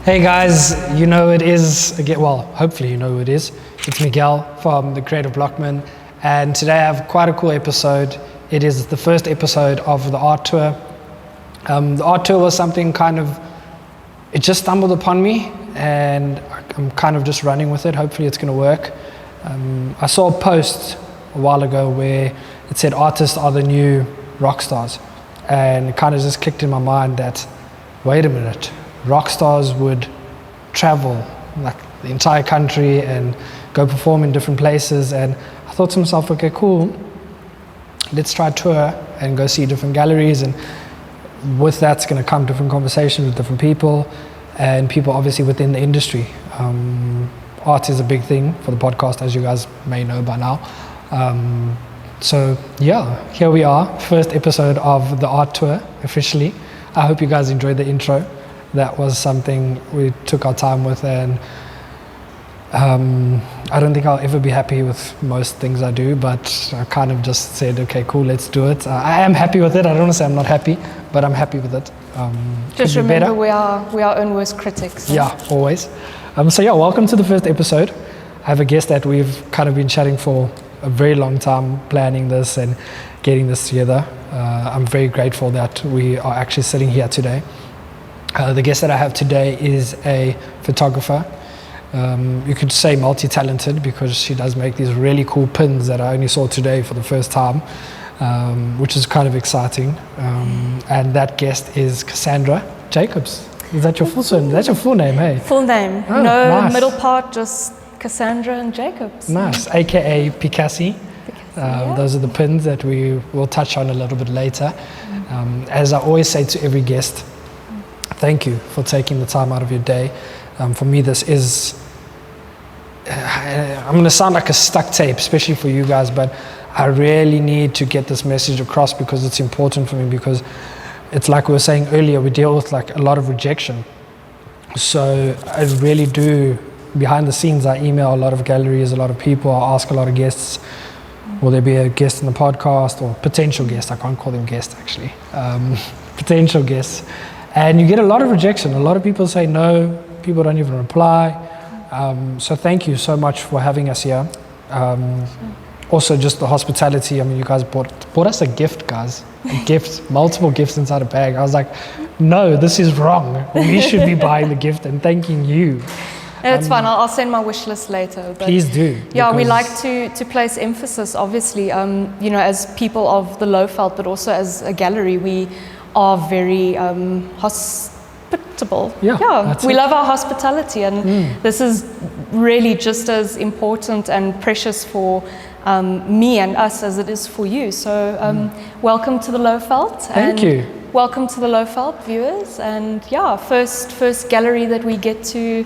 Hey guys, you know it is, again, well, hopefully you know who it is. It's Miguel from The Creative Blockman, and today I have quite a cool episode. It is the first episode of the art tour. The art tour was something it just stumbled upon me, and I'm kind of just running with it. Hopefully it's going to work. I saw a post a while ago where it said artists are the new rock stars, and it kind of just clicked in my mind that, wait a minute, rock stars would travel like the entire country and go perform in different places. And I thought to myself, okay, cool, let's try a tour and go see different galleries, and with that's going to come different conversations with different people and people obviously within the industry. Art is a big thing for the podcast, as you guys may know by now. So yeah, here we are, first episode of the art tour officially. I hope you guys enjoyed the intro. That was something we took our time with, and I don't think I'll ever be happy with most things I do, but I kind of just said, okay, cool, let's do it. I am happy with it. I don't want to say I'm not happy, but I'm happy with it. Just remember, we are our own worst critics. So. Yeah, always. So yeah, welcome to the first episode. I have a guest that we've kind of been chatting for a very long time, planning this and getting this together. I'm very grateful that we are actually sitting here today. The guest that I have today is a photographer. You could say multi-talented, because she does make these really cool pins that I only saw today for the first time, which is kind of exciting. And that guest is Cassandra Jacobs. Is that your full name? That's your full name, hey? Full name. Oh, no nice. middle part, just Cassandra and Jacobs. Nice, aka Picasso. Yeah. Those are the pins that we will touch on a little bit later. As I always say to every guest, thank you for taking the time out of your day. For me, this is, I'm going to sound like a stuck tape, especially for you guys, but I really need to get this message across because it's important for me, because it's like we were saying earlier, we deal with like a lot of rejection. So I really do, behind the scenes, I email a lot of galleries, a lot of people, I ask a lot of guests, will there be a guest in the podcast, or potential guest, I can't call them guests actually, potential guests. And you get a lot of rejection. A lot of people say no, people don't even reply. So thank you so much for having us here. Also just the hospitality. I mean, you guys bought us a gift, guys. A gift, multiple gifts inside a bag. I was like, no, this is wrong. We should be buying the gift and thanking you. It's fine, I'll send my wish list later. But please do. Yeah, we like to place emphasis, obviously, as people of the Lowveld, but also as a gallery, we are very hospitable. Yeah, we love our hospitality, and this is really just as important and precious for me and us as it is for you. So welcome to the Lowveld. Thank you. Welcome to the Lowveld viewers, and first gallery that we get to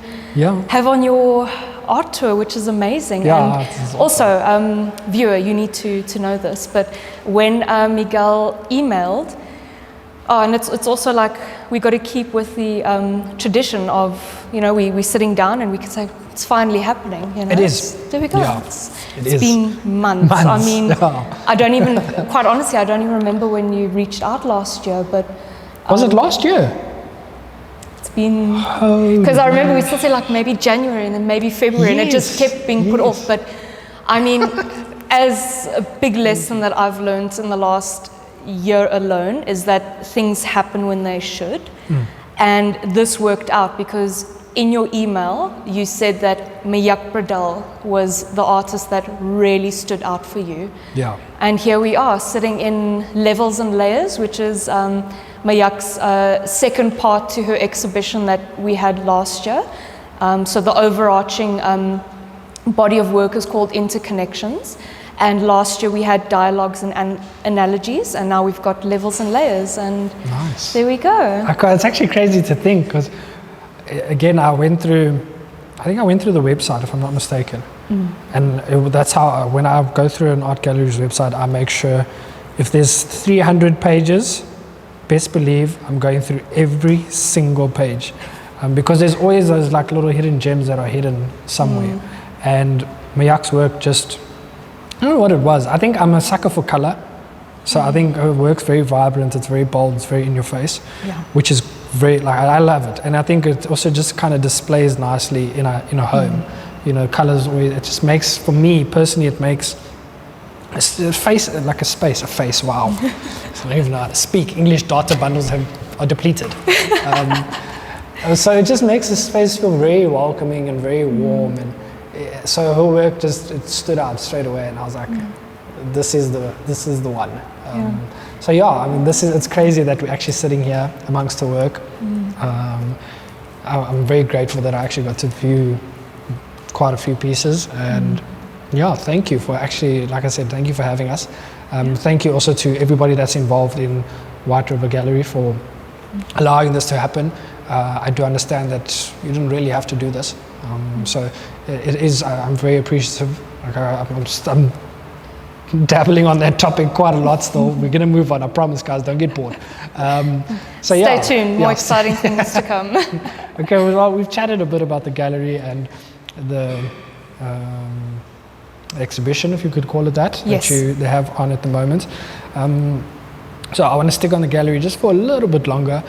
have on your art tour, which is amazing. Yeah, and awesome. Also, viewer, you need to know this, but when Miguel emailed, and it's also like we got to keep with the tradition of, we're sitting down and we can say, it's finally happening. It is. There we go. Yeah, it's been months. I mean, I don't even, quite honestly, I don't even remember when you reached out last year, but. Was it last year? It's been, because I remember we still say like maybe January and then maybe February, and it just kept being put off. But I mean, as a big lesson that I've learned in the last year alone is that things happen when they should. And this worked out because in your email you said that Mayak Bradell was the artist that really stood out for you. Yeah. And here we are sitting in Levels and Layers, which is Mayak's second part to her exhibition that we had last year. So the overarching body of work is called Interconnections. And last year we had dialogues and analogies, and now we've got Levels and Layers, and nice. There we go. It's actually crazy to think, because again, I think I went through the website, if I'm not mistaken. And that's how, when I go through an art gallery's website, I make sure if there's 300 pages, best believe I'm going through every single page. Because there's always those like little hidden gems that are hidden somewhere. And Mayak's work just, I don't know what it was. I think I'm a sucker for color. So I think her work's very vibrant, it's very bold, it's very in your face, which is very, like, I love it. And I think it also just kind of displays nicely in a home. You know, colors always, it just makes, for me personally, it makes a face, like a space, a face, wow. I don't even know how to speak. English data bundles are depleted. So it just makes the space feel very welcoming and very warm. And so her work just, it stood out straight away, and I was like, this is the one. So yeah, I mean, it's crazy that we're actually sitting here amongst her work. I'm very grateful that I actually got to view quite a few pieces, and yeah, thank you for actually, like I said, thank you for having us. Thank you also to everybody that's involved in White River Gallery for allowing this to happen. I do understand that you didn't really have to do this, so it is. I'm very appreciative. Like I'm dabbling on that topic quite a lot still. We're going to move on, I promise, guys. Don't get bored. So Stay tuned. More exciting things to come. Okay, well, we've chatted a bit about the gallery and the exhibition, if you could call it that, yes, that they have on at the moment. So I want to stick on the gallery just for a little bit longer.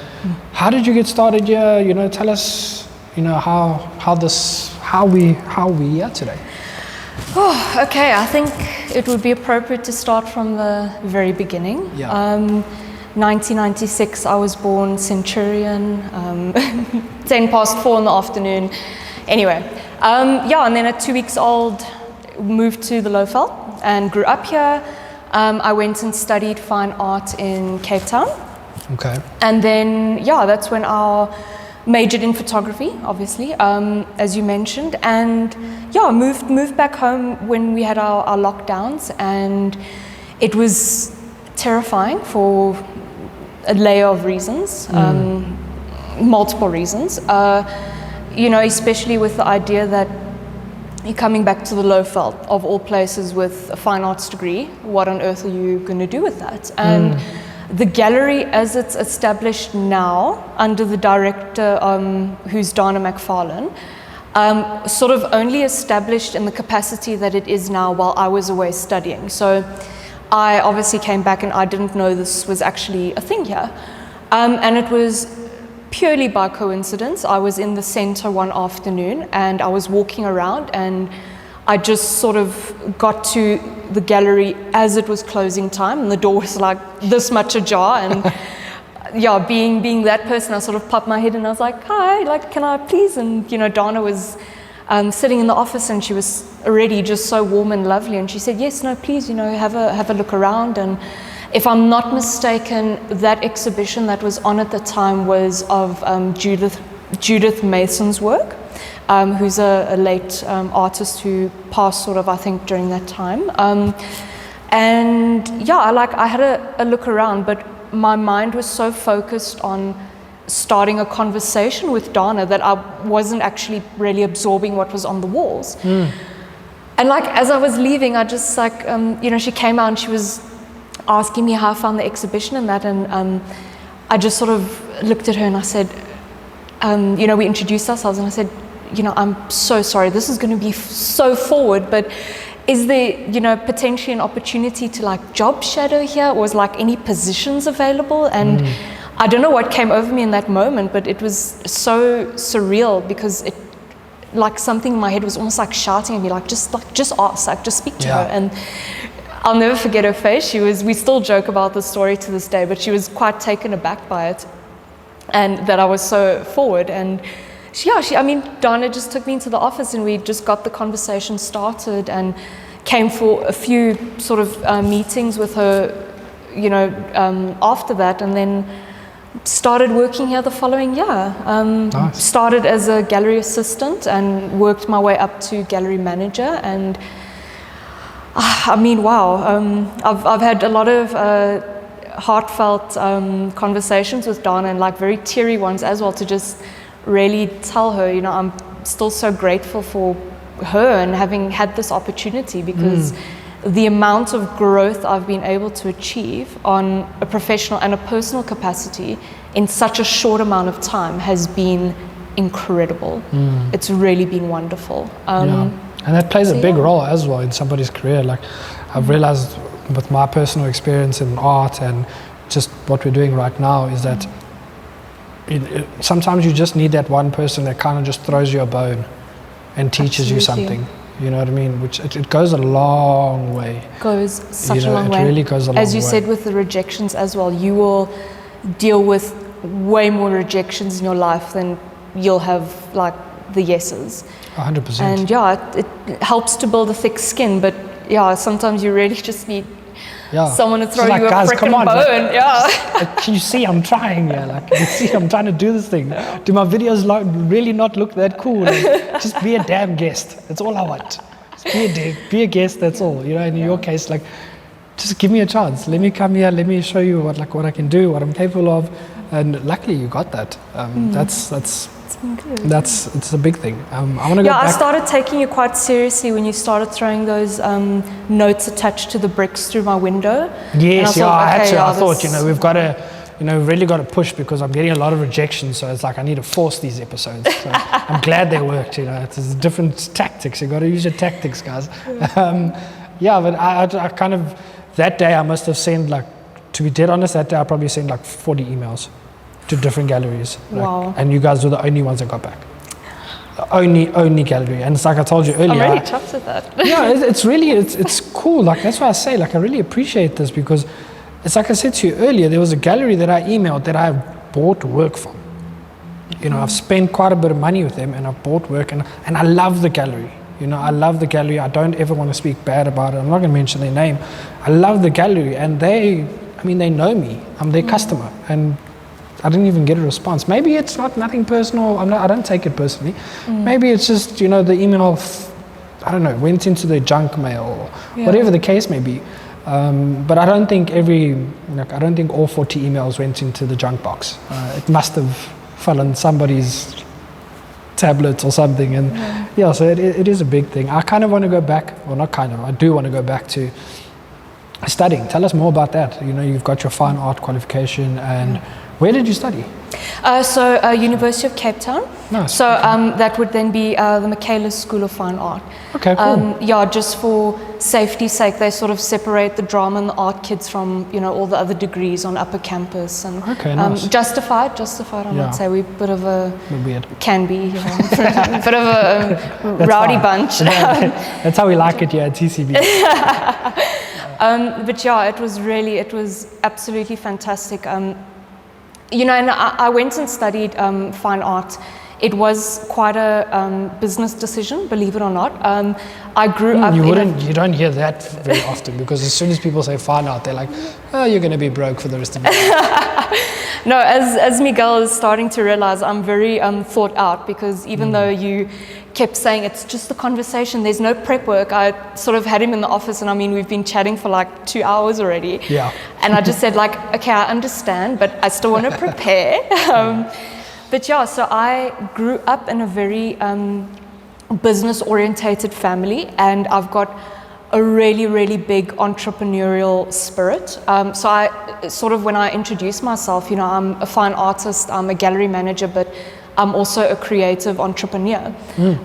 How did you get started here? You know, tell us, you know, how we are today. Oh, okay. I think it would be appropriate to start from the very beginning. Yeah. 1996, I was born Centurion, 10 past 4 in the afternoon. Anyway, yeah, and then at 2 weeks old, moved to the Lowveld and grew up here. I went and studied fine art in Cape Town. Okay. And then, yeah, that's when I majored in photography, obviously, as you mentioned. And yeah, moved back home when we had our lockdowns, and it was terrifying for a layer of reasons, multiple reasons. You know, especially with the idea that you're coming back to the Lowveld, of all places, with a fine arts degree. What on earth are you going to do with that? And the gallery, as it's established now, under the director, who's Dana McFarlane, sort of only established in the capacity that it is now while I was away studying. So I obviously came back and I didn't know this was actually a thing here. And it was purely by coincidence. I was in the center one afternoon and I was walking around, and I just sort of got to the gallery as it was closing time, and the door was like this much ajar. And yeah, being that person, I sort of popped my head and I was like, hi, like, can I please? And you know, Dana was sitting in the office, and she was already just so warm and lovely, and she said, yes, no, please, you know, have a look around. And if I'm not mistaken, that exhibition that was on at the time was of Judith Mason's work, who's a late artist who passed sort of, I think, during that time. And yeah, I had a look around, but my mind was so focused on starting a conversation with Dana that I wasn't actually really absorbing what was on the walls. And like, as I was leaving, I just like, you know, she came out and she was asking me how I found the exhibition and that, and I just sort of looked at her and I said, you know, we introduced ourselves, and I said, you know, I'm so sorry, this is going to be so forward, but is there, you know, potentially an opportunity to like job shadow here, or was like any positions available? And I don't know what came over me in that moment, but it was so surreal, because it, like, something in my head was almost like shouting at me, like just ask, like just speak to her. And I'll never forget her face. We still joke about the story to this day, but she was quite taken aback by it, and that I was so forward. And I mean, Dana just took me into the office, and we just got the conversation started, and came for a few sort of meetings with her, you know, after that, and then started working here the following year. Nice. Started as a gallery assistant and worked my way up to gallery manager. And I mean, wow, I've had a lot of heartfelt conversations with Dana, and like very teary ones as well, to just really tell her, you know, I'm still so grateful for her and having had this opportunity, because the amount of growth I've been able to achieve on a professional and a personal capacity in such a short amount of time has been incredible. It's really been wonderful. And that plays a big role as well in somebody's career. Like, I've realized with my personal experience in art and just what we're doing right now is that sometimes you just need that one person that kind of just throws you a bone and teaches you something. You know what I mean? Which it goes a long way. Goes such a long way. It really goes a long way. As you said with the rejections as well, you will deal with way more rejections in your life than you'll have like the yeses. 100%. And it helps to build a thick skin, but sometimes you really just need someone to throw you a freaking bone. Can you see I'm trying? Can you see I'm trying to do this thing? Do my videos really not look that cool? Just be a damn guest. That's all I want. Just be a guest. That's all. In your case, just give me a chance. Let me come here. Let me show you what I can do, what I'm capable of. And luckily, you got that. It's a big thing. I want to go back. I started taking you quite seriously when you started throwing those notes attached to the bricks through my window. Yes, I thought, we've got to, really got to push because I'm getting a lot of rejection. So it's like I need to force these episodes. So I'm glad they worked. It's different tactics. You got to use your tactics, guys. But I kind of that day I must have sent to be dead honest, that day I probably sent 40 emails to different galleries. Wow. And you guys were the only ones that got back. The only gallery. And it's like I told you earlier. I'm really chuffed with that. It's cool. That's why I say, I really appreciate this because it's like I said to you earlier, there was a gallery that I emailed that I bought work from. I've spent quite a bit of money with them and I've bought work and I love the gallery. I love the gallery. I don't ever want to speak bad about it. I'm not going to mention their name. I love the gallery and they know me. I'm their customer and I didn't even get a response. Maybe it's nothing personal. I don't take it personally. Maybe it's just, the email, I don't know, went into the junk mail or whatever the case may be. But I don't think I don't think all 40 emails went into the junk box. It must have fell on somebody's tablet or something. And so it is a big thing. I kind of want to go back, I do want to go back to studying. Tell us more about that. You've got your fine art qualification and where did you study? University of Cape Town. Nice. So that would then be the Michaelis School of Fine Art. Okay, cool. Just for safety's sake, they sort of separate the drama and the art kids from all the other degrees on upper campus. And nice. Justified. I might say we're a bit of a weird. Can be, a bit of a rowdy fine. bunch. That's how we like it here at TCB. But it was absolutely fantastic. And I went and studied fine art. It was quite a business decision, believe it or not. I grew up. You don't hear that very often because as soon as people say fine art, they're like, "Oh, you're going to be broke for the rest of your life." No, as Miguel is starting to realize, I'm very thought out because even though you kept saying it's just the conversation, there's no prep work. I sort of had him in the office and we've been chatting for 2 hours already. Yeah. And I just said okay, I understand, but I still want to prepare. So I grew up in a very business orientated family and I've got a really, really big entrepreneurial spirit. So I sort of, when I introduce myself, I'm a fine artist, I'm a gallery manager, but I'm also a creative entrepreneur. It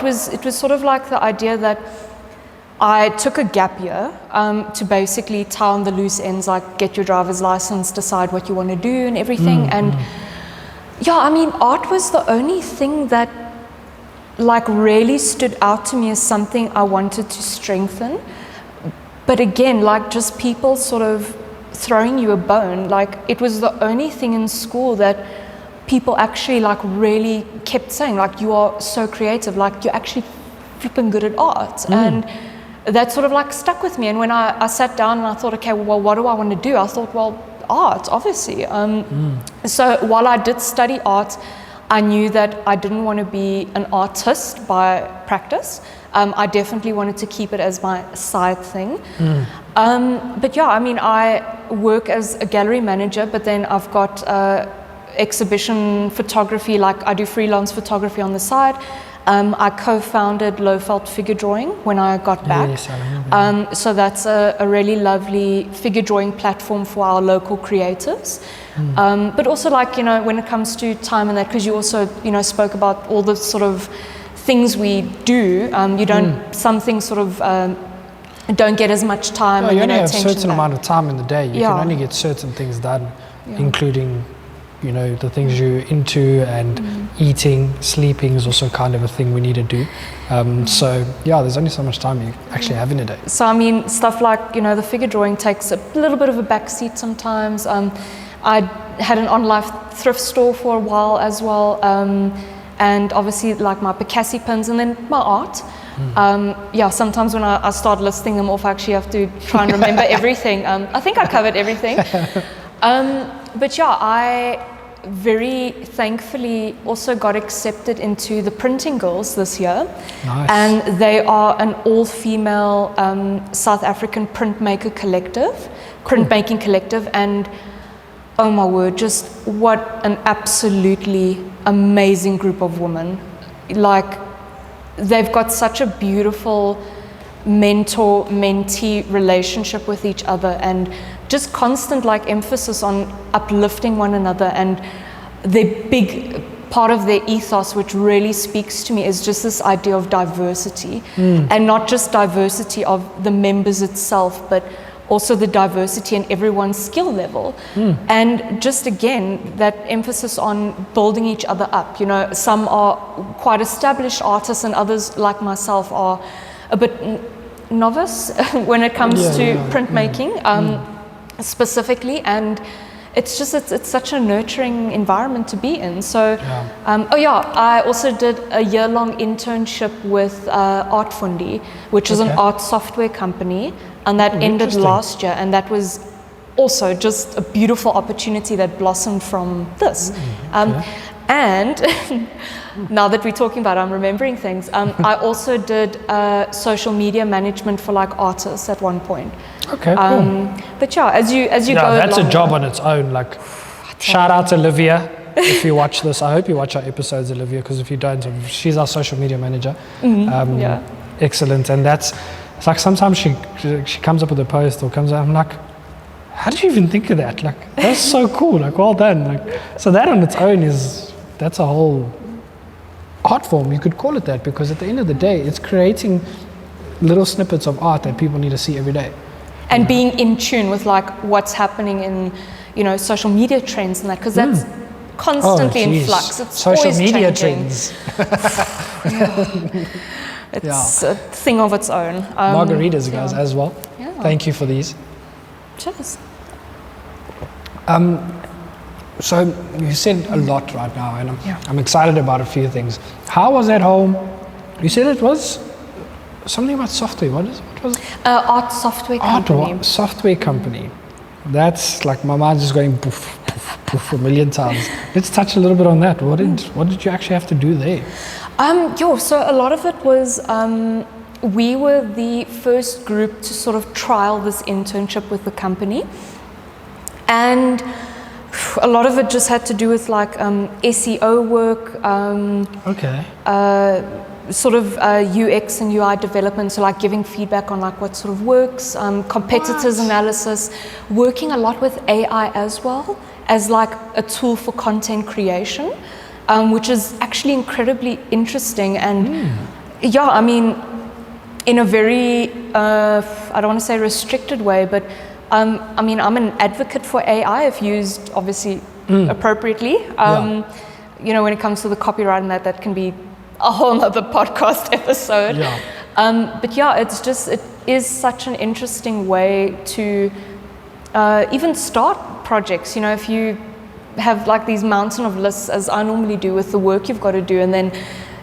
was sort of like the idea that I took a gap year to basically tie on the loose ends, get your driver's license, decide what you want to do and everything. And art was the only thing that really stood out to me as something I wanted to strengthen. But again, just people sort of throwing you a bone, it was the only thing in school that people actually really kept saying, you are so creative, you're actually flipping good at art. And that sort of stuck with me. And when I sat down and I thought, okay, well, what do I want to do? I thought, well, art, obviously. So while I did study art, I knew that I didn't want to be an artist by practice. I definitely wanted to keep it as my side thing. I work as a gallery manager, but then I've got exhibition photography, I do freelance photography on the side. I co-founded Lowveld Figure Drawing when I got back. Yes, I remember. So that's a really lovely figure drawing platform for our local creatives. But also when it comes to time and that, because you also, spoke about all the sort of things we do, you don't, some things sort of don't get as much time. No, and you only have a attention certain amount of time in the day. You can only get certain things done. including, you know, the things you're into, and eating, sleeping is also kind of a thing we need to do. So yeah, there's only so much time you actually have in a day. So I mean, stuff like, you know, the figure drawing takes a little bit of a backseat sometimes. I had an online thrift store for a while as well, and obviously like my Picasso pins, and then my art. Yeah, sometimes when I start listing them off, I actually have to try and remember everything. I think I covered everything. But yeah, I very thankfully also got accepted into the Printing Girls this year. Nice. And they are an all-female South African printmaking collective, and oh my word, just what an absolutely amazing group of women. Like, they've got such a beautiful mentor-mentee relationship with each other, and just constant like emphasis on uplifting one another. And the big part of their ethos, which really speaks to me, is just this idea of diversity, and not just diversity of the members itself, but also the diversity in everyone's skill level. And just again, that emphasis on building each other up. You know, some are quite established artists, and others like myself are a bit novice when it comes to printmaking. Specifically, and it's just it's such a nurturing environment to be in. So I also did a year-long internship with Artfundi, which is an art software company, and that ended last year, and that was also just a beautiful opportunity that blossomed from this. And now that we're talking about it, I'm remembering things. I also did social media management for like artists at one point. Okay, cool. But yeah, as you go that's along, a job on its own. Like, shout out to Olivia if you watch this. I hope you watch our episodes, Olivia, because if you don't, she's our social media manager. Excellent. And it's like sometimes she comes up with a post or comes out, I'm like, how did you even think of that? Like, that's so cool. Like, well done. Like, so that on its own that's a whole art form. You could call it that, because at the end of the day, it's creating little snippets of art that people need to see every day. And being in tune with like what's happening in, you know, social media trends and that, because that's constantly in flux. It's social always media changing. trends. It's a thing of its own. Margaritas, guys, as well. Yeah. Thank you for these. Cheers. So you said a lot right now, and I'm excited about a few things. How was at home? You said it was something about software. What was it? Art software company. Art software company. That's like my mind's just going poof, poof, poof a million times. Let's touch a little bit on that. What did you actually have to do there? So a lot of it was we were the first group to sort of trial this internship with the company, and a lot of it just had to do with like SEO work, sort of UX and UI development, so like giving feedback on like what sort of works, competitors analysis, working a lot with AI as well as like a tool for content creation, which is actually incredibly interesting. And I mean, in a very, I don't want to say restricted way, but I mean, I'm an advocate for AI if used obviously appropriately. You know, when it comes to the copyright and that can be a whole nother podcast episode. But yeah, it is such an interesting way to even start projects. You know, if you have like these mountain of lists, as I normally do with the work you've got to do, and then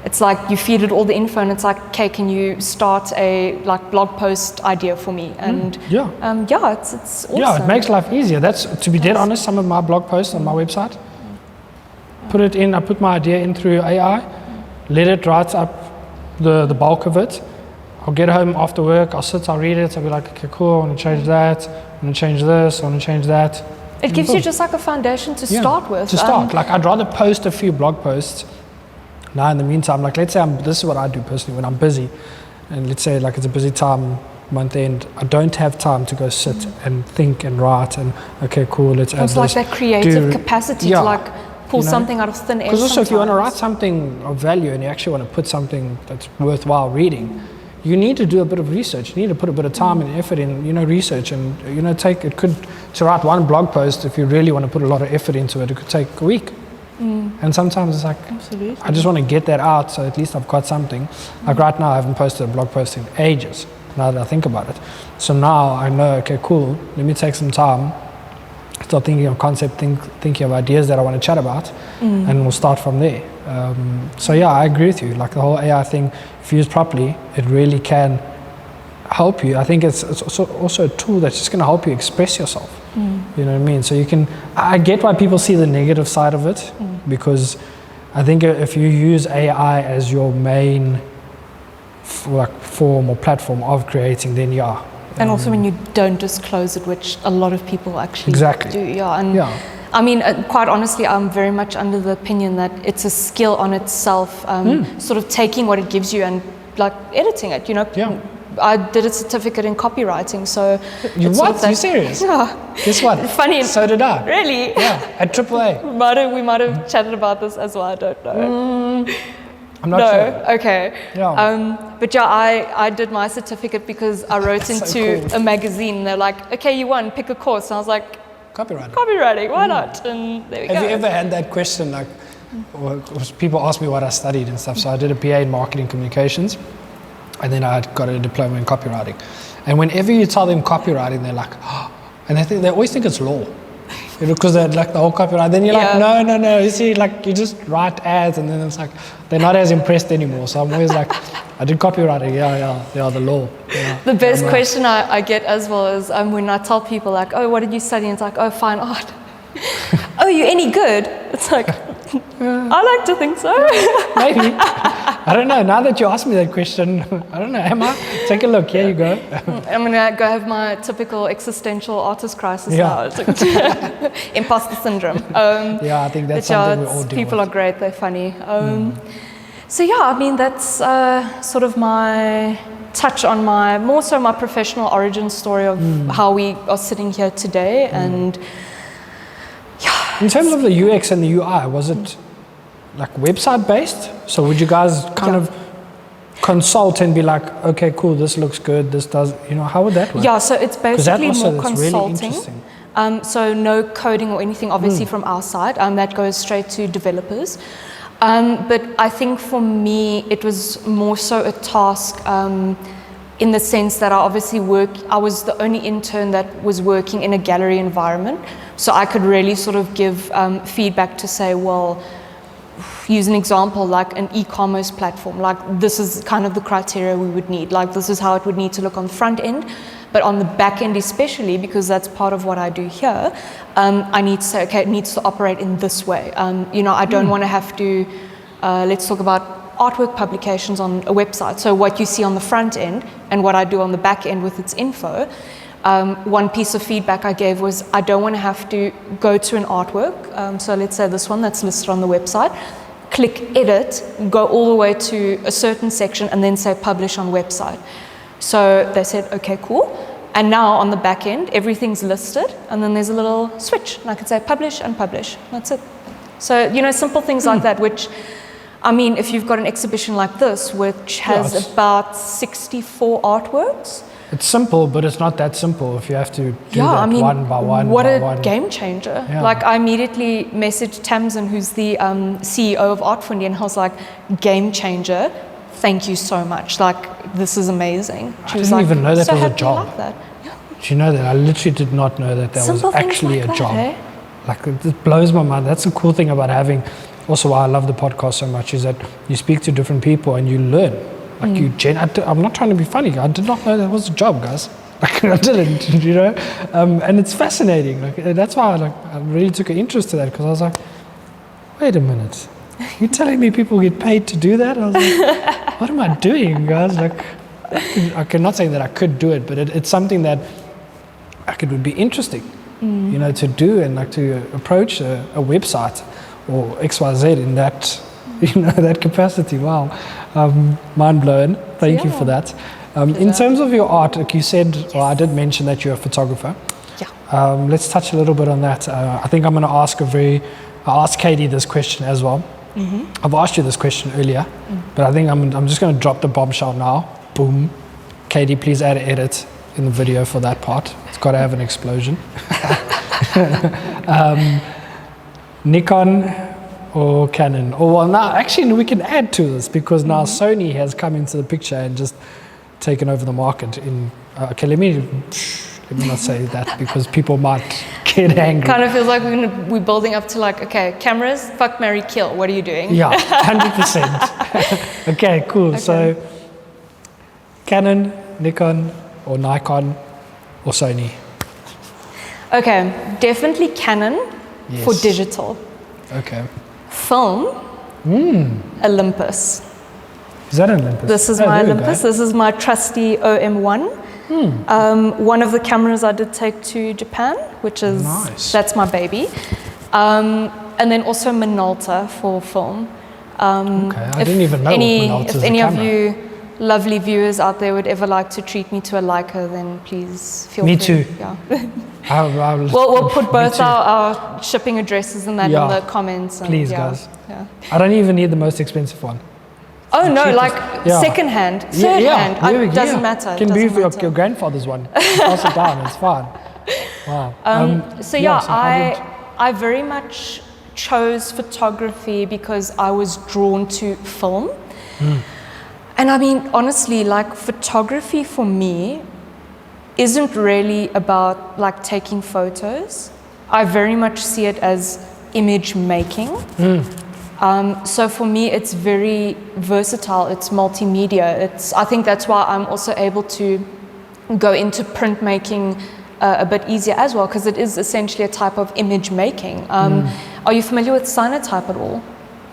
it's like you feed it all the info, and it's like, okay, can you start a like blog post idea for me? And it's awesome. Yeah, it makes life easier. That's, to be dead honest, some of my blog posts on my website. I put my idea in through AI, let it write up the bulk of it. I'll get home after work, I'll read it, I'll be like, okay, cool, I want to change that, I want to change this, I want to change that. It gives you just like a foundation to start with. Like, I'd rather post a few blog posts. Now, in the meantime, like, let's say this is what I do personally when I'm busy, and let's say like it's a busy time, month end, I don't have time to go sit and think and write and, okay, cool, let's add this. It's like that creative capacity to like pull something out of thin air. Because also if you want to write something of value and you actually want to put something that's worthwhile reading, you need to do a bit of research. You need to put a bit of time and effort in, research, and to write one blog post, if you really want to put a lot of effort into it, it could take a week. And sometimes it's like, Absolutely. I just want to get that out, so at least I've got something. Like right now, I haven't posted a blog post in ages, now that I think about it. So now I know, okay, cool, let me take some time, start thinking of concept, thinking of ideas that I want to chat about, and we'll start from there. So yeah, I agree with you. Like the whole AI thing, if used properly, it really can help you. I think it's also a tool that's just going to help you express yourself. You know what I mean? So I get why people see the negative side of it, because I think if you use AI as your main form or platform of creating, then yeah. And also when you don't disclose it, which a lot of people actually Exactly. do. Yeah. And I mean, quite honestly, I'm very much under the opinion that it's a skill on itself, sort of taking what it gives you and like editing it, Yeah. I did a certificate in copywriting, so... What? Are you serious? Yeah. Guess what? Funny. So did I. Really? Yeah, at AAA. We might have chatted about this as well, I don't know. I'm not sure. Okay. Yeah. But yeah, I did my certificate because I wrote into a magazine, and they're like, okay, you won, pick a course. And I was like... Copywriting, why not? And there we go. Have you ever had that question, like, people ask me what I studied and stuff, so I did a PA in marketing communications, and then I got a diploma in copywriting. And whenever you tell them copywriting, they're like, oh, and they always think it's law. Because they're like the whole copyright. Then you're like, no. You see, like you just write ads, and then it's like they're not as impressed anymore. So I'm always like, I did copywriting. Yeah, the law. Yeah. The best question I get as well is when I tell people like, oh, what did you study? And it's like, oh, fine art. Oh, you any good? It's like, I like to think so. Maybe. I don't know. Now that you asked me that question, I don't know. Emma, take a look. Here you go. I'm going to go have my typical existential artist crisis now. It's like imposter syndrome. I think that's something we all deal People with. are great. They're funny. So yeah, I mean, that's sort of my touch on more so my professional origin story of how we are sitting here today. And in terms of the UX and the UI, was it like website based? So would you guys kind of consult and be like, okay, cool, this looks good, this does, how would that work? Yeah, so it's basically more consulting. Really so no coding or anything, obviously, from our side. That goes straight to developers. But I think for me, it was more so a task in the sense that I was the only intern that was working in a gallery environment. So I could really sort of give feedback to say, well, use an example like an e-commerce platform. Like this is kind of the criteria we would need. Like this is how it would need to look on the front end. But on the back end especially, because that's part of what I do here, I need to say, okay, it needs to operate in this way. I don't want to have to, let's talk about artwork publications on a website. So what you see on the front end and what I do on the back end with its info. One piece of feedback I gave was I don't want to have to go to an artwork. So let's say this one that's listed on the website, click edit, go all the way to a certain section and then say publish on website. So they said, okay, cool. And now on the back end, everything's listed and then there's a little switch. And I could say publish and publish. That's it. So, simple things like that, which, I mean, if you've got an exhibition like this, which has about 64 artworks. It's simple, but it's not that simple if you have to do that one by one. What a game changer. Yeah. Like I immediately messaged Tamsin, who's the CEO of Art Fundi, and I was like, game changer. Thank you so much. Like, this is amazing. I didn't even know that was a job. Like that. Yeah. Do you know that? I literally did not know that was actually a job. Eh? Like, it blows my mind. That's the cool thing about having, also why I love the podcast so much, is that you speak to different people and you learn. Like I'm not trying to be funny. I did not know that was a job, guys. Like I didn't, and it's fascinating. Like that's why I really took an interest to that, because I was like, wait a minute, you're telling me people get paid to do that? I was like, what am I doing, guys? Like, I'm not saying that I could do it, but it's something that it would be interesting, to do and like to approach a website or XYZ in that. That capacity. Wow, mind blown. Thank you for that. In terms of your art, like you said, well, I did mention that you're a photographer. Yeah. Let's touch a little bit on that. I think I'm going to ask Katie this question as well. I've asked you this question earlier, but I think I'm just going to drop the bombshell now. Boom. Katie, please add an edit in the video for that part. It's got to have an explosion. Nikon or Canon? Or well, now actually we can add to this because now Sony has come into the picture and just taken over the market. Okay, let me not say that because people might get angry. Kind of feels like we're building up to like, okay, cameras, fuck, marry, kill. What are you doing? Yeah, 100%. Okay, cool. Okay. So Canon, Nikon, or Nikon, or Sony? Okay, definitely Canon for digital. Okay. Film, Olympus. Is that an Olympus? This is my Olympus. This is my trusty OM1. One of the cameras I did take to Japan, which is, that's my baby. And then also Minolta for film. Okay, I didn't even know Minolta's if any of you lovely viewers out there would ever like to treat me to a Leica, then please feel free. Me too. Yeah. We'll put both our shipping addresses and that in the comments. And please, guys. Yeah. I don't even need the most expensive one. Oh no, like second-hand, third-hand, it doesn't matter. Can be your grandfather's one. Pass it down, it's fine. Wow. I very much chose photography because I was drawn to film. And I mean, honestly, like photography for me isn't really about like taking photos. I very much see it as image making. So for me, it's very versatile. It's multimedia. I think that's why I'm also able to go into printmaking a bit easier as well, because it is essentially a type of image making. Are you familiar with cyanotype at all?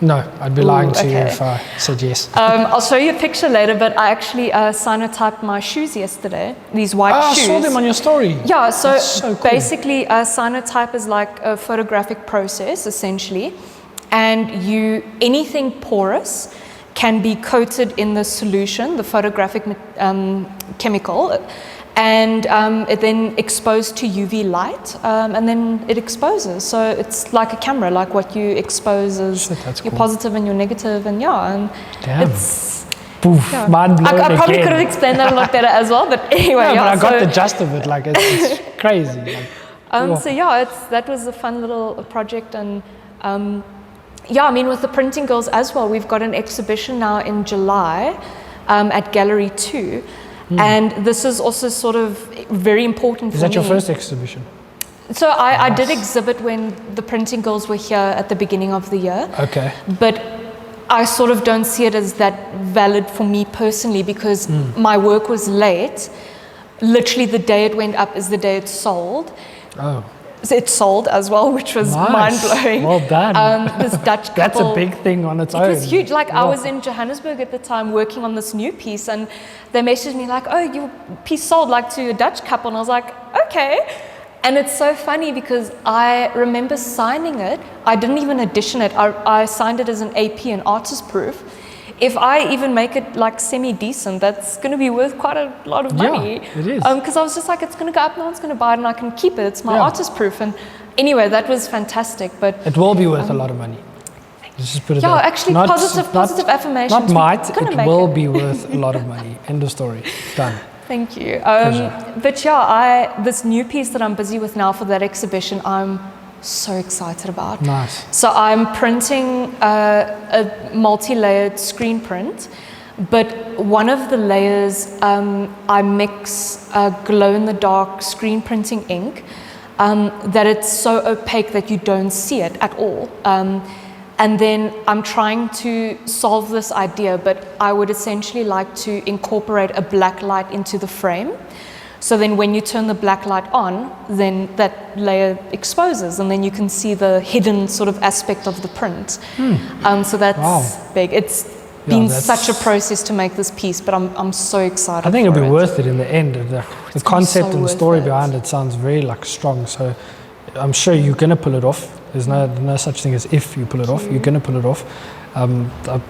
No, I'd be lying to you if I said yes. I'll show you a picture later, but I actually cyanotyped my shoes yesterday, these white shoes. I saw them on your story. Yeah, so cool. Basically cyanotype is like a photographic process, essentially, and anything porous can be coated in the solution, the photographic chemical, and it then exposed to UV light, and then it exposes. So it's like a camera, like what you expose is your positive and your negative, and it's mind blown. I probably could have explained that a lot better as well, but anyway. But I got the gist of it. Like it's crazy. That was a fun little project, and I mean, with the Printing Girls as well, we've got an exhibition now in July at Gallery 2. And this is also sort of very important for me. Is that your first exhibition? So I did exhibit when the Printing Girls were here at the beginning of the year. Okay. But I sort of don't see it as that valid for me personally because my work was late. Literally the day it went up is the day it sold. Oh. So it sold as well, which was mind-blowing. Well done. This Dutch couple. That's a big thing on its own. It was huge. Like I was in Johannesburg at the time working on this new piece, and they messaged me like, "Oh, your piece sold like to a Dutch couple," and I was like, "Okay." And it's so funny because I remember signing it. I didn't even edition it. I signed it as an AP, an artist proof. If I even make it like semi-decent, that's going to be worth quite a lot of money. Yeah, it is. Because I was just like, it's going to go up, no one's going to buy it, and I can keep it. It's my artist proof. And anyway, that was fantastic. But it will be worth a lot of money. Let's just put it actually, positive affirmations. Not might, it will be worth a lot of money. End of story. Done. Thank you. But this new piece that I'm busy with now for that exhibition, I'm so excited about. Nice. So I'm printing a multi-layered screen print, but one of the layers I mix glow-in-the-dark screen printing ink that it's so opaque that you don't see it at all. And then I'm trying to solve this idea, but I would essentially like to incorporate a black light into the frame. So then when you turn the black light on, then that layer exposes, and then you can see the hidden sort of aspect of the print. So that's big. It's been such a process to make this piece, but I'm so excited. I think it'll be worth it in the end. The concept and the story behind it sounds very strong. So I'm sure you're going to pull it off. There's no such thing as if you pull it off. You're going to pull it off.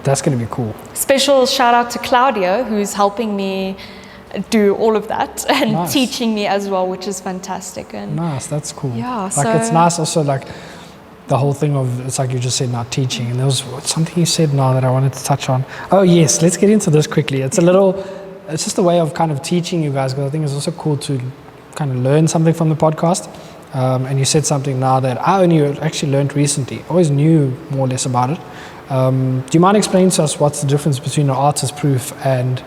That's going to be cool. Special shout out to Claudia, who's helping me do all of that and teaching me as well, which is fantastic. And nice, that's cool. Yeah, it's nice also the whole thing of, it's like you just said now, teaching, and there was something you said now that I wanted to touch on. Oh yes, let's get into this quickly. It's a little it's just a way of kind of teaching you guys, because I think it's also cool to kind of learn something from the podcast. And you said something now that I only actually learned recently. Always knew more or less about it. Do you mind explaining to us what's the difference between an artist proof and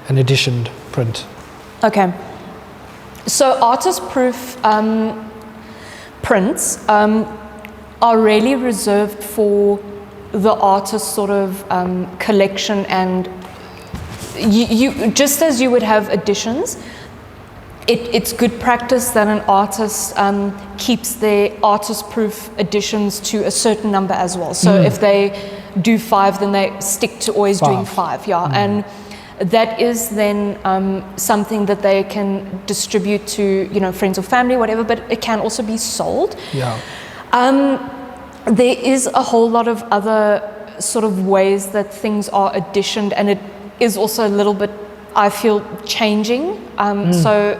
an editioned print? Okay. So artist proof prints are really reserved for the artist's sort of collection, and you just as you would have editions, it's good practice that an artist keeps their artist-proof editions to a certain number as well. So if they do 5, then they stick to always doing 5. Yeah, and that is then something that they can distribute to, you know, friends or family, whatever. But it can also be sold. Yeah. There is a whole lot of other sort of ways that things are editioned, and it is also a little bit, I feel, changing. So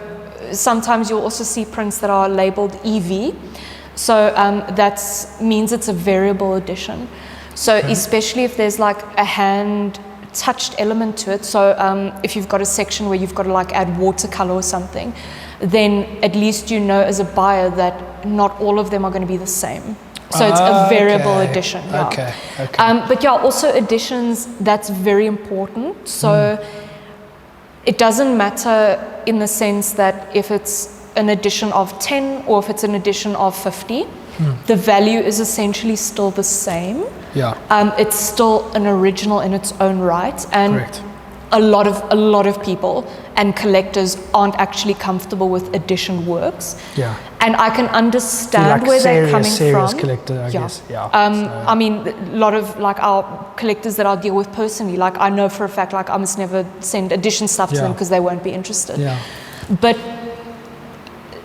sometimes you'll also see prints that are labeled EV. So that means it's a variable edition. So especially if there's like a hand touched element to it. So if you've got a section where you've got to like add watercolor or something, then at least you know as a buyer that not all of them are going to be the same. So it's a variable edition. Yeah. Okay. But yeah, also editions, that's very important. So it doesn't matter in the sense that if it's an edition of 10 or if it's an edition of 50, the value is essentially still the same. Yeah. It's still an original in its own right, and Correct. a lot of people and collectors aren't actually comfortable with edition works. Yeah. And I can understand like where they're coming serious from. collector, I guess. Yeah. I mean, a lot of like our collectors that I'll deal with personally, like I know for a fact, like I must never send edition stuff to them because they won't be interested. Yeah. But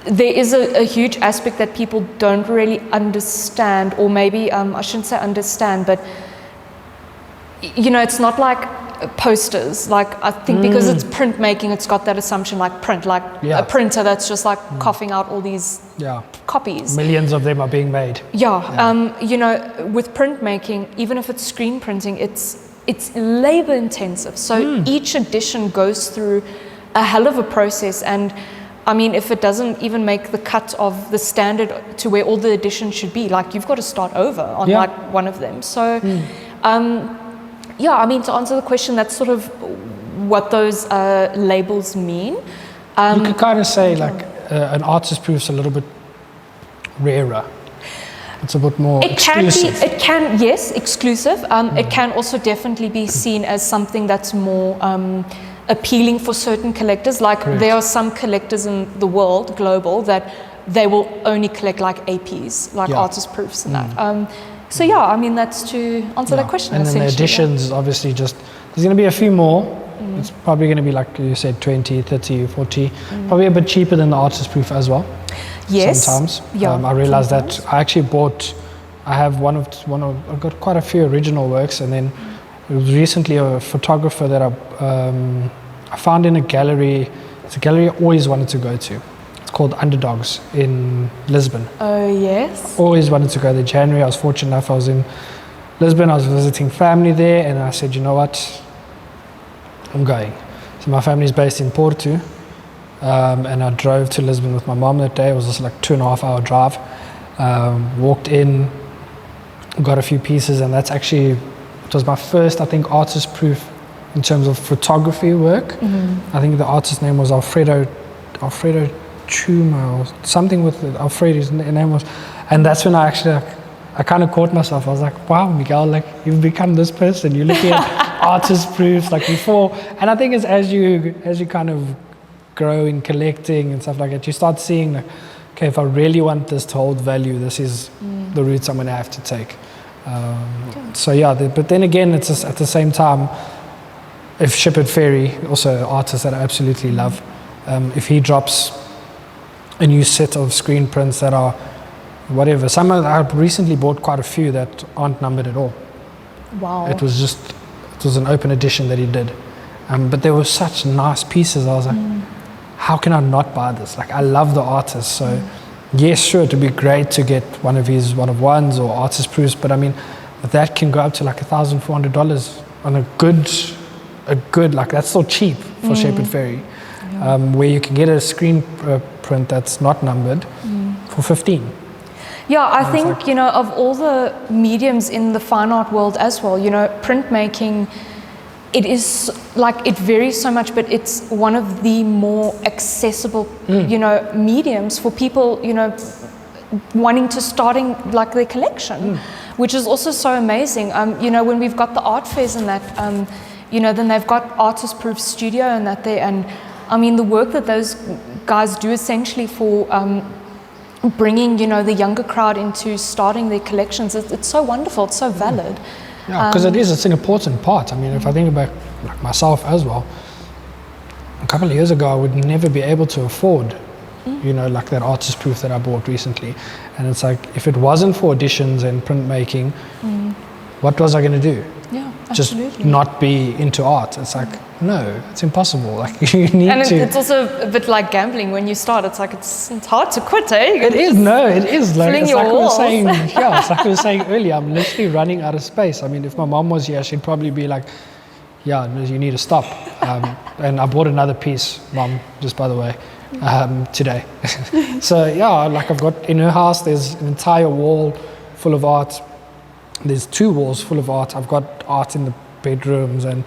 there is a huge aspect that people don't really understand, or maybe I shouldn't say understand, but you know, it's not like posters. Like I think because it's printmaking, it's got that assumption like print, like a printer that's just like coughing out all these copies. Millions of them are being made. Yeah. You know, with printmaking, even if it's screen printing, it's labor intensive. So each edition goes through a hell of a process, and I mean, if it doesn't even make the cut of the standard to where all the editions should be, like you've got to start over on like one of them. So, yeah, I mean, to answer the question, that's sort of what those labels mean. You could kind of say like an artist proof's a little bit rarer. It's a bit more exclusive. Yes, exclusive. It can also definitely be seen as something that's more appealing for certain collectors. Like there are some collectors in the world, global, that they will only collect like APs, like artist proofs and that. So yeah, I mean, that's to answer that question. And then the editions, obviously, just there's going to be a few more. It's probably going to be like you said, 20, 30, 40, probably a bit cheaper than the artist proof as well. Yes. Sometimes. Yeah, I realized that I actually I have I've got quite a few original works, and then it was recently a photographer that I found in a gallery. It's a gallery I always wanted to go to. It's called Underdogs in Lisbon. Oh, yes. Always wanted to go there. January, I was fortunate enough, I was in Lisbon, I was visiting family there, and I said, you know what, I'm going. So my family's based in Porto, and I drove to Lisbon with my mom that day. It was just like 2.5 hour drive. Walked in, got a few pieces, and that's actually, it was my first, I think, artist proof in terms of photography work. I think the artist's name was Alfredo Chuma or something with Alfredo's name was, and that's when I kind of caught myself. I was like, wow, Miguel, like you've become this person. You're looking at artist proofs like before, and I think as you kind of grow in collecting and stuff like that, you start seeing like, okay, if I really want this to hold value, this is the routes I'm going to have to take. So yeah, but then again, it's just, at the same time, if Shipper Ferry, also an artist that I absolutely love, if he drops a new set of screen prints that are whatever, I've recently bought quite a few that aren't numbered at all. Wow. It was an open edition that he did, but there were such nice pieces. I was like, how can I not buy this? Like, I love the artist, so yes, sure, it would be great to get one of his one-of-ones or artist proofs, but I mean, that can go up to like $1,400 on a good, like, that's still cheap for Shepherd Ferry, where you can get a screen print that's not numbered for 15. Yeah, I think, you know, of all the mediums in the fine art world as well, you know, printmaking, it is like, it varies so much, but it's one of the more accessible, you know, mediums for people, you know, wanting to starting like their collection, which is also so amazing. You know, when we've got the art fairs and that, you know, then they've got artist proof studio and that there, and I mean, the work that those guys do essentially for bringing, you know, the younger crowd into starting their collections, it's so wonderful, it's so valid. Yeah, because it's an important part. I mean, if I think about like myself as well, a couple of years ago, I would never be able to afford, you know, like that artist proof that I bought recently. And it's like, if it wasn't for auditions and printmaking, what was I going to do? Yeah, Just absolutely. not be into art. It's like, no, it's impossible. Like, you need And to. it's also a bit like gambling when you start. It's like, it's hard to quit, eh? It is, no, it is. Like, fling it's your like we were walls. saying, yeah, it's like we were saying earlier, I'm literally running out of space. I mean, if my mom was here, she'd probably be like, yeah, no, you need to stop. And I bought another piece, Mom, just by the way, today. So, yeah, like I've got, in her house, there's an entire wall full of art. There's 2 walls full of art. I've got art in the bedrooms and,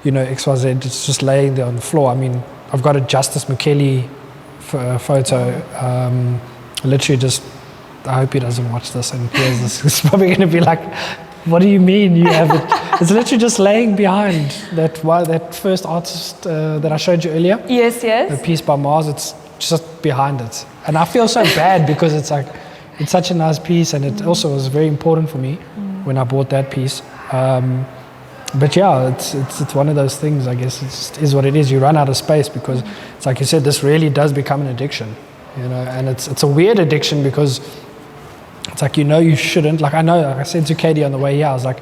you know, XYZ, it's just laying there on the floor. I mean, I've got a Justice McKelly photo. Literally just, I hope he doesn't watch this and hears this. He's probably going to be like, what do you mean you have it? It's literally just laying behind that first artist that I showed you earlier. Yes, The yes. piece by Mars, it's just behind it. And I feel so bad because it's like, it's such a nice piece, and it also was very important for me when I bought that piece. But yeah, it's one of those things, I guess. It just is what it is. You run out of space because it's like you said, this really does become an addiction, you know, and it's a weird addiction because it's like, you know, you shouldn't. Like I know, like I said to Katie on the way here, I was like,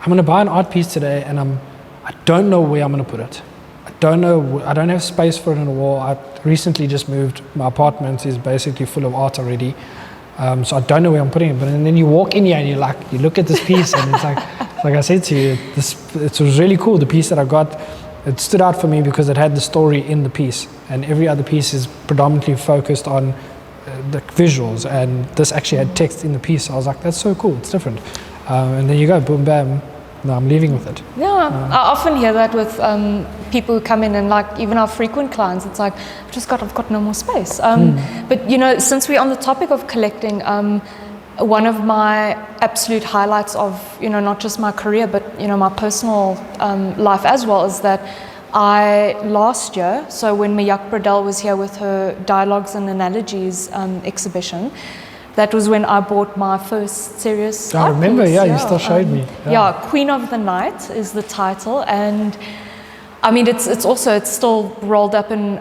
I'm going to buy an art piece today, and I don't know where I'm going to put it. I don't know. I don't have space for it on the wall. I recently just moved. My apartment is basically full of art already. So I don't know where I'm putting it, but and then you walk in here and you look at this piece and it's like I said to you, it was really cool. The piece that I got, it stood out for me because it had the story in the piece, and every other piece is predominantly focused on the visuals, and this actually had text in the piece. So I was like, that's so cool, it's different. And then you go, boom, bam, no, I'm leaving with it. Yeah, I often hear that with people who come in and like even our frequent clients, it's like, I've got no more space. But you know, since we're on the topic of collecting, one of my absolute highlights of, you know, not just my career, but you know, my personal life as well, is that last year, so when Mayak Bradell was here with her Dialogues and Analogies exhibition, that was when I bought my first serious I art remember, piece. yeah, you still showed me. Yeah, Queen of the Night is the title, and I mean it's still rolled up in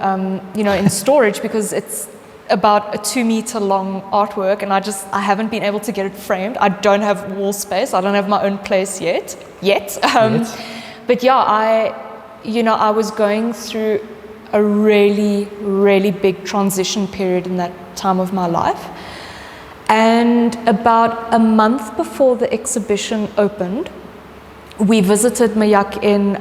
you know, in storage because it's about a 2-meter long artwork, and I haven't been able to get it framed. I don't have wall space. I don't have my own place yet. But yeah, I was going through a really, really big transition period in that time of my life. And about a month before the exhibition opened, we visited Mayak in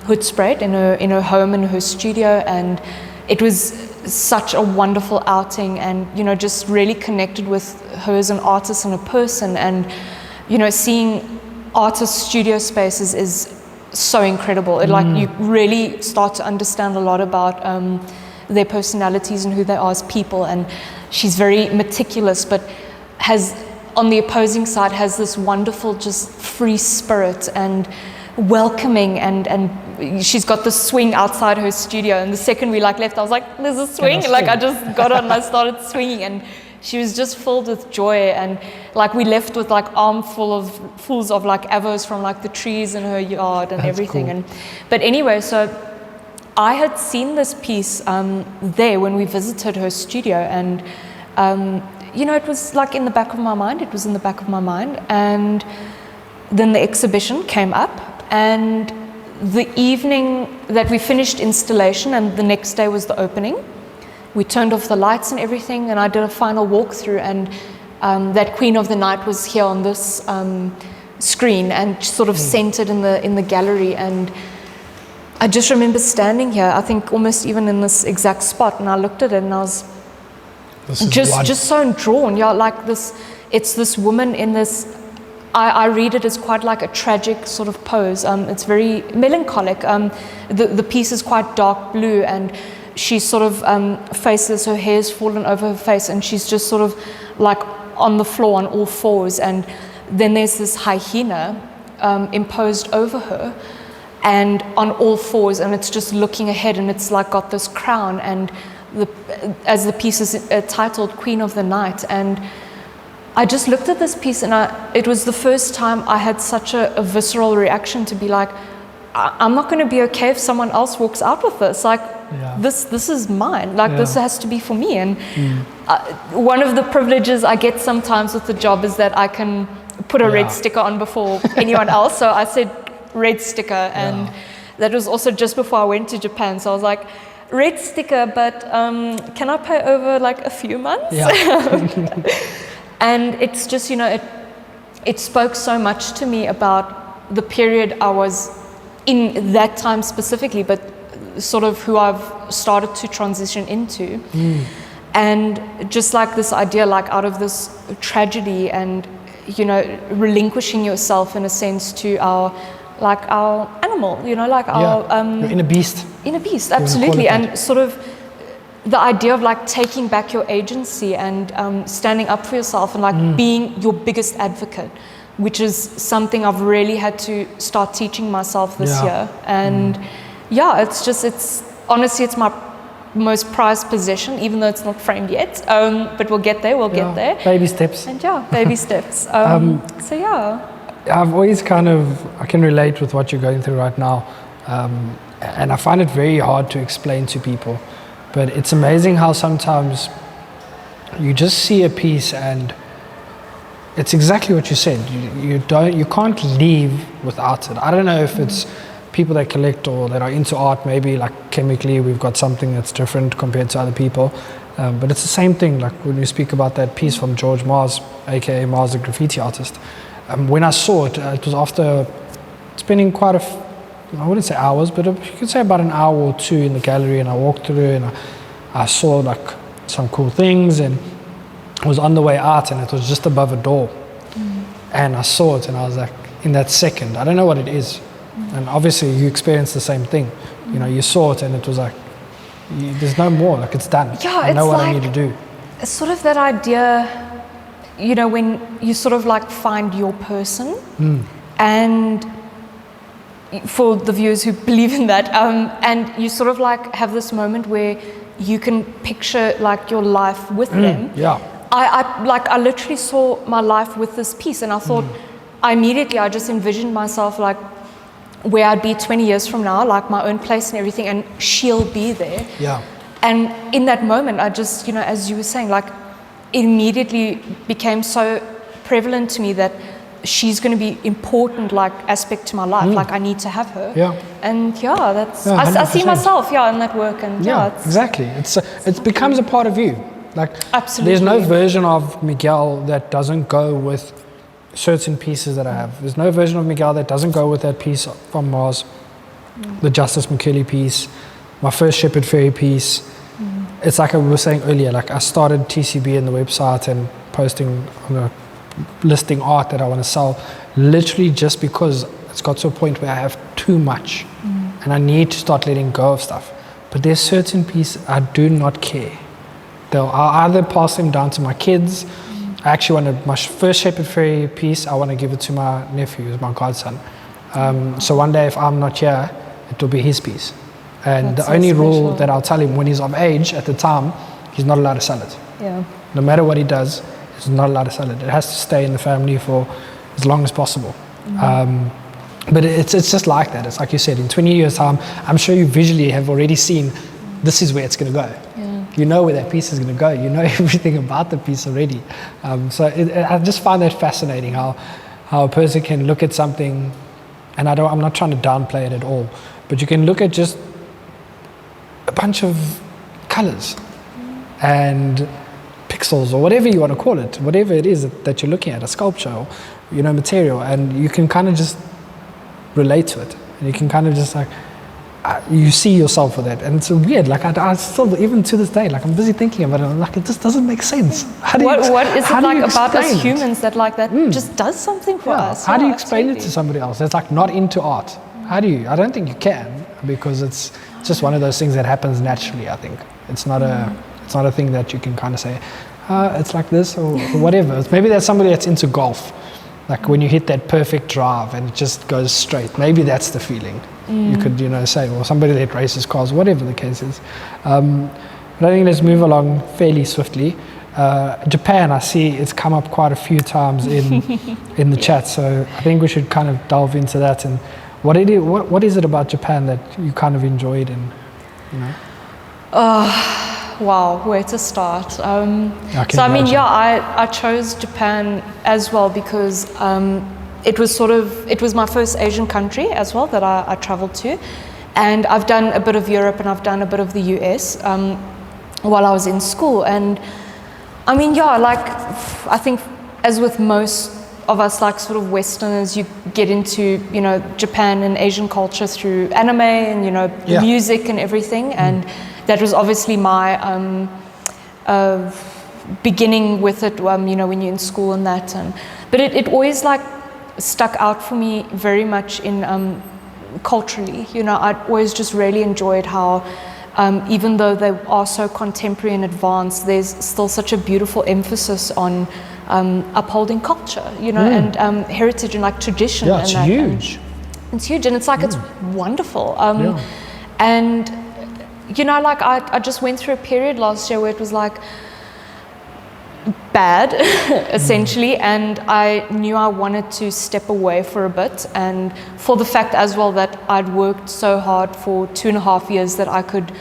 Hoedspruit, in her home, in her studio, and it was such a wonderful outing, and you know, just really connected with her as an artist and a person, and you know, seeing artist studio spaces is so incredible. It like you really start to understand a lot about their personalities and who they are as people, and she's very meticulous, but has, on the opposing side, has this wonderful just free spirit and welcoming, and she's got the swing outside her studio, and the second we like left, I was like, there's a swing, like I just got on and I started swinging, and she was just filled with joy, and like we left with like armfuls of like avos from like the trees in her yard and everything. Cool. But anyway, so I had seen this piece there when we visited her studio, and you know, it was like in the back of my mind. It was in the back of my mind, and then the exhibition came up, and the evening that we finished installation, and the next day was the opening, we turned off the lights and everything, and I did a final walkthrough, and that Queen of the Night was here on this screen and sort of centered in the gallery, and I just remember standing here, I think almost even in this exact spot, and I looked at it and I was just so drawn. Yeah, like this, it's this woman in this, I read it as quite like a tragic sort of pose. It's very melancholic. The piece is quite dark blue, and she sort of faces, her hair's fallen over her face, and she's just sort of like on the floor on all fours, and then there's this hyena imposed over her and on all fours, and it's just looking ahead, and it's like got this crown, and as the piece is titled Queen of the Night. And I just looked at this piece, and it was the first time I had such a visceral reaction to be like, I'm not going to be okay if someone else walks out with this. Like, this is mine. Like, this has to be for me. And one of the privileges I get sometimes with the job is that I can put a red sticker on before anyone else. So I said red sticker, and that was also just before I went to Japan. So I was like, red sticker, but can I pay over like a few months? And it's just, you know, it spoke so much to me about the period I was in that time specifically, but sort of who I've started to transition into. And just like this idea, like out of this tragedy and, you know, relinquishing yourself in a sense to our animal, you know, like our your inner beast. Inner beast, absolutely. And sort of the idea of like taking back your agency and standing up for yourself and like being your biggest advocate, which is something I've really had to start teaching myself this year. And it's honestly, it's my most prized possession, even though it's not framed yet. But we'll get there, get there. Baby steps. And baby steps. I've always I can relate with what you're going through right now. And I find it very hard to explain to people. But it's amazing how sometimes you just see a piece and it's exactly what you said. You can't leave without it. I don't know if it's people that collect or that are into art, maybe like chemically we've got something that's different compared to other people. But it's the same thing, like when you speak about that piece from George Mars, aka Mars the graffiti artist. When I saw it, it was after spending quite I wouldn't say hours, but you could say about an hour or two in the gallery, and I walked through and I saw like some cool things, and I was on the way out and it was just above a door. And I saw it and I was like, in that second, I don't know what it is. And obviously you experienced the same thing. You know, you saw it and it was like, there's no more, like it's done. I know what I need to do. It's sort of that idea, you know, when you sort of like find your person, and for the viewers who believe in that, and you sort of like have this moment where you can picture like your life with them. I literally saw my life with this piece, and I thought, I just envisioned myself like where I'd be 20 years from now, like my own place and everything, and she'll be there. And in that moment, I just, you know, as you were saying, like it immediately became so prevalent to me that she's going to be important, like aspect to my life. Like I need to have her. And that's I see myself in that work, and exactly. It becomes a part of you. Like absolutely, there's no version of Miguel that doesn't go with certain pieces that I have. There's no version of Miguel that doesn't go with that piece from Mars, the Justice McKinley piece, my first Shepherd Ferry piece. It's like I was saying earlier, like I started TCB in the website and posting on a listing art that I want to sell, literally just because it's got to a point where I have too much and I need to start letting go of stuff. But there's certain pieces I do not care. I'll either pass them down to my kids. I actually my first Shepherd Ferry piece, I want to give it to my nephew, who's my godson. So one day if I'm not here, it will be his piece. And that's the only rule that I'll tell him when he's of age at the time, he's not allowed to sell it. No matter what he does, he's not allowed to sell it. It has to stay in the family for as long as possible. But it's just like that. It's like you said, in 20 years' time, I'm sure you visually have already seen this is where it's going to go. You know where that piece is going to go. You know everything about the piece already. So I just find that fascinating how a person can look at something, and I'm not trying to downplay it at all, but you can look at just a bunch of colors and pixels or whatever you want to call it, whatever it is that you're looking at, a sculpture or, you know, material, and you can kind of just relate to it. And you can kind of just like, you see yourself with it, and it's weird. Like I still, even to this day, like I'm busy thinking about it. I'm like, it just doesn't make sense. What is it like about us humans that like that just does something for us? How do you explain it to somebody else that's like not into art? How do you? I don't think you can, because it's just one of those things that happens naturally. I think it's not a thing that you can kind of say, it's like this or whatever. Maybe there's somebody that's into golf. Like when you hit that perfect drive and it just goes straight, maybe that's the feeling. You could, say, or somebody that races cars, whatever the case is. But I think let's move along fairly swiftly. Japan, I see it's come up quite a few times in the chat, so I think we should kind of delve into that. And what is it about Japan that you kind of enjoyed and, Wow, where to start? I chose Japan as well because it was my first Asian country as well that I traveled to, and I've done a bit of Europe and I've done a bit of the US while I was in school. And I think as with most of us, like sort of Westerners, you get into Japan and Asian culture through anime and music and everything, and that was obviously my beginning with it, when you're in school and that. But it always like stuck out for me very much in culturally. I always just really enjoyed how even though they are so contemporary and advanced, there's still such a beautiful emphasis on upholding culture, and heritage and like tradition. Yeah, it's huge. It's huge, and it's like it's wonderful. And I just went through a period last year where it was like bad, essentially, and I knew I wanted to step away for a bit, and for the fact as well that I'd worked so hard for 2.5 years that I could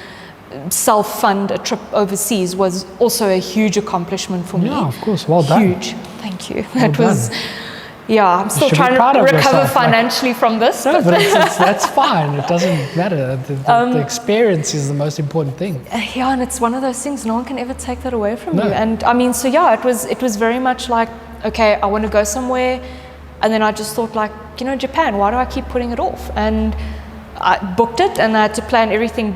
self-fund a trip overseas was also a huge accomplishment for me. Yeah, of course. Well done. Huge. Thank you. That was... Yeah, I'm still trying to recover financially from this. No, but that's fine. It doesn't matter. The experience is the most important thing. Yeah, and it's one of those things, no one can ever take that away from you. And it was very much like, okay, I want to go somewhere. And then I just thought like, Japan, why do I keep putting it off? And I booked it, and I had to plan everything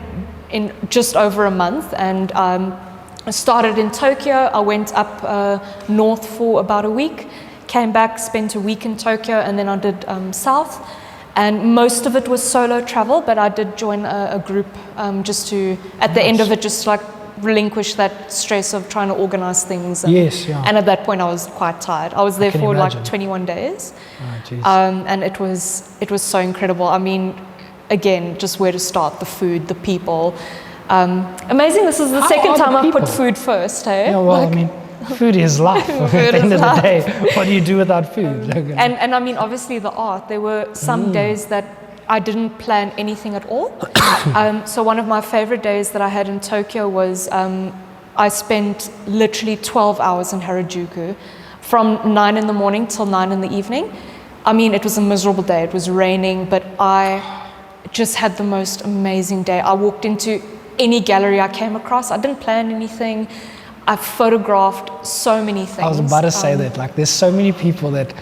in just over a month. And I started in Tokyo. I went up north for about a week. Came back, spent a week in Tokyo, and then I did south. And most of it was solo travel, but I did join a group just to, at the end of it, just like relinquish that stress of trying to organize things. And, and at that point, I was quite tired. I was there for like 21 days. And it was so incredible. I mean, again, just where to start, the food, the people. Amazing, this is the second time I've put food first, hey? Yeah, well, food is life. At the end of the day, what do you do without food? And I mean, obviously the art. There were some days that I didn't plan anything at all. So one of my favorite days that I had in Tokyo was I spent literally 12 hours in Harajuku from 9 in the morning till 9 in the evening. I mean, it was a miserable day. It was raining, but I just had the most amazing day. I walked into any gallery I came across. I didn't plan anything. I photographed so many things. I was about to say that, like, there's so many people that,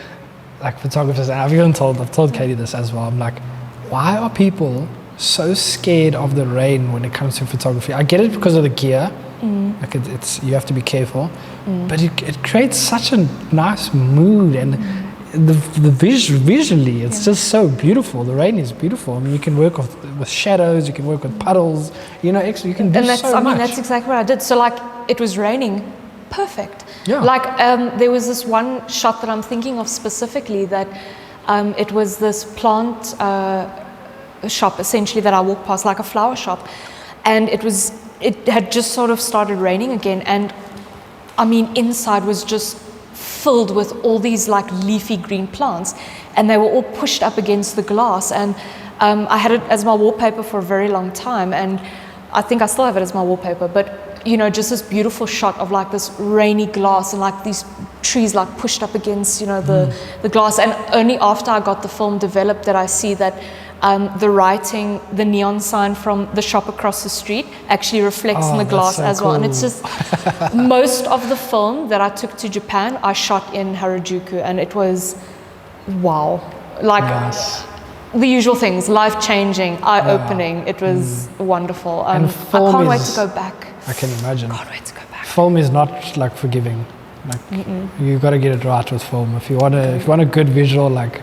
like photographers, and I've told Katie this as well. I'm like, why are people so scared of the rain when it comes to photography? I get it because of the gear, like it's you have to be careful, but it creates such a nice mood, and the visually, it's just so beautiful. The rain is beautiful. I mean, you can work with shadows, you can work with puddles, you can do so much. I mean, that's exactly what I did. So like, it was raining, perfect. Yeah. Like there was this one shot that I'm thinking of specifically that it was this plant shop essentially that I walked past, like a flower shop, and it had just sort of started raining again, and I mean, inside was just filled with all these like leafy green plants, and they were all pushed up against the glass, and I had it as my wallpaper for a very long time, and I think I still have it as my wallpaper, but just this beautiful shot of like this rainy glass and like these trees like pushed up against the glass. And only after I got the film developed that I see that the writing, the neon sign from the shop across the street actually reflects in the glass as well. And it's just most of the film that I took to Japan I shot in Harajuku, and it was wow. Like the usual things, life-changing, eye-opening. It was wonderful. And I film can't wait is- to go back. I can imagine. Can't wait to go back. Film is not like forgiving. Like you got to get it right with film. If you want a good visual, like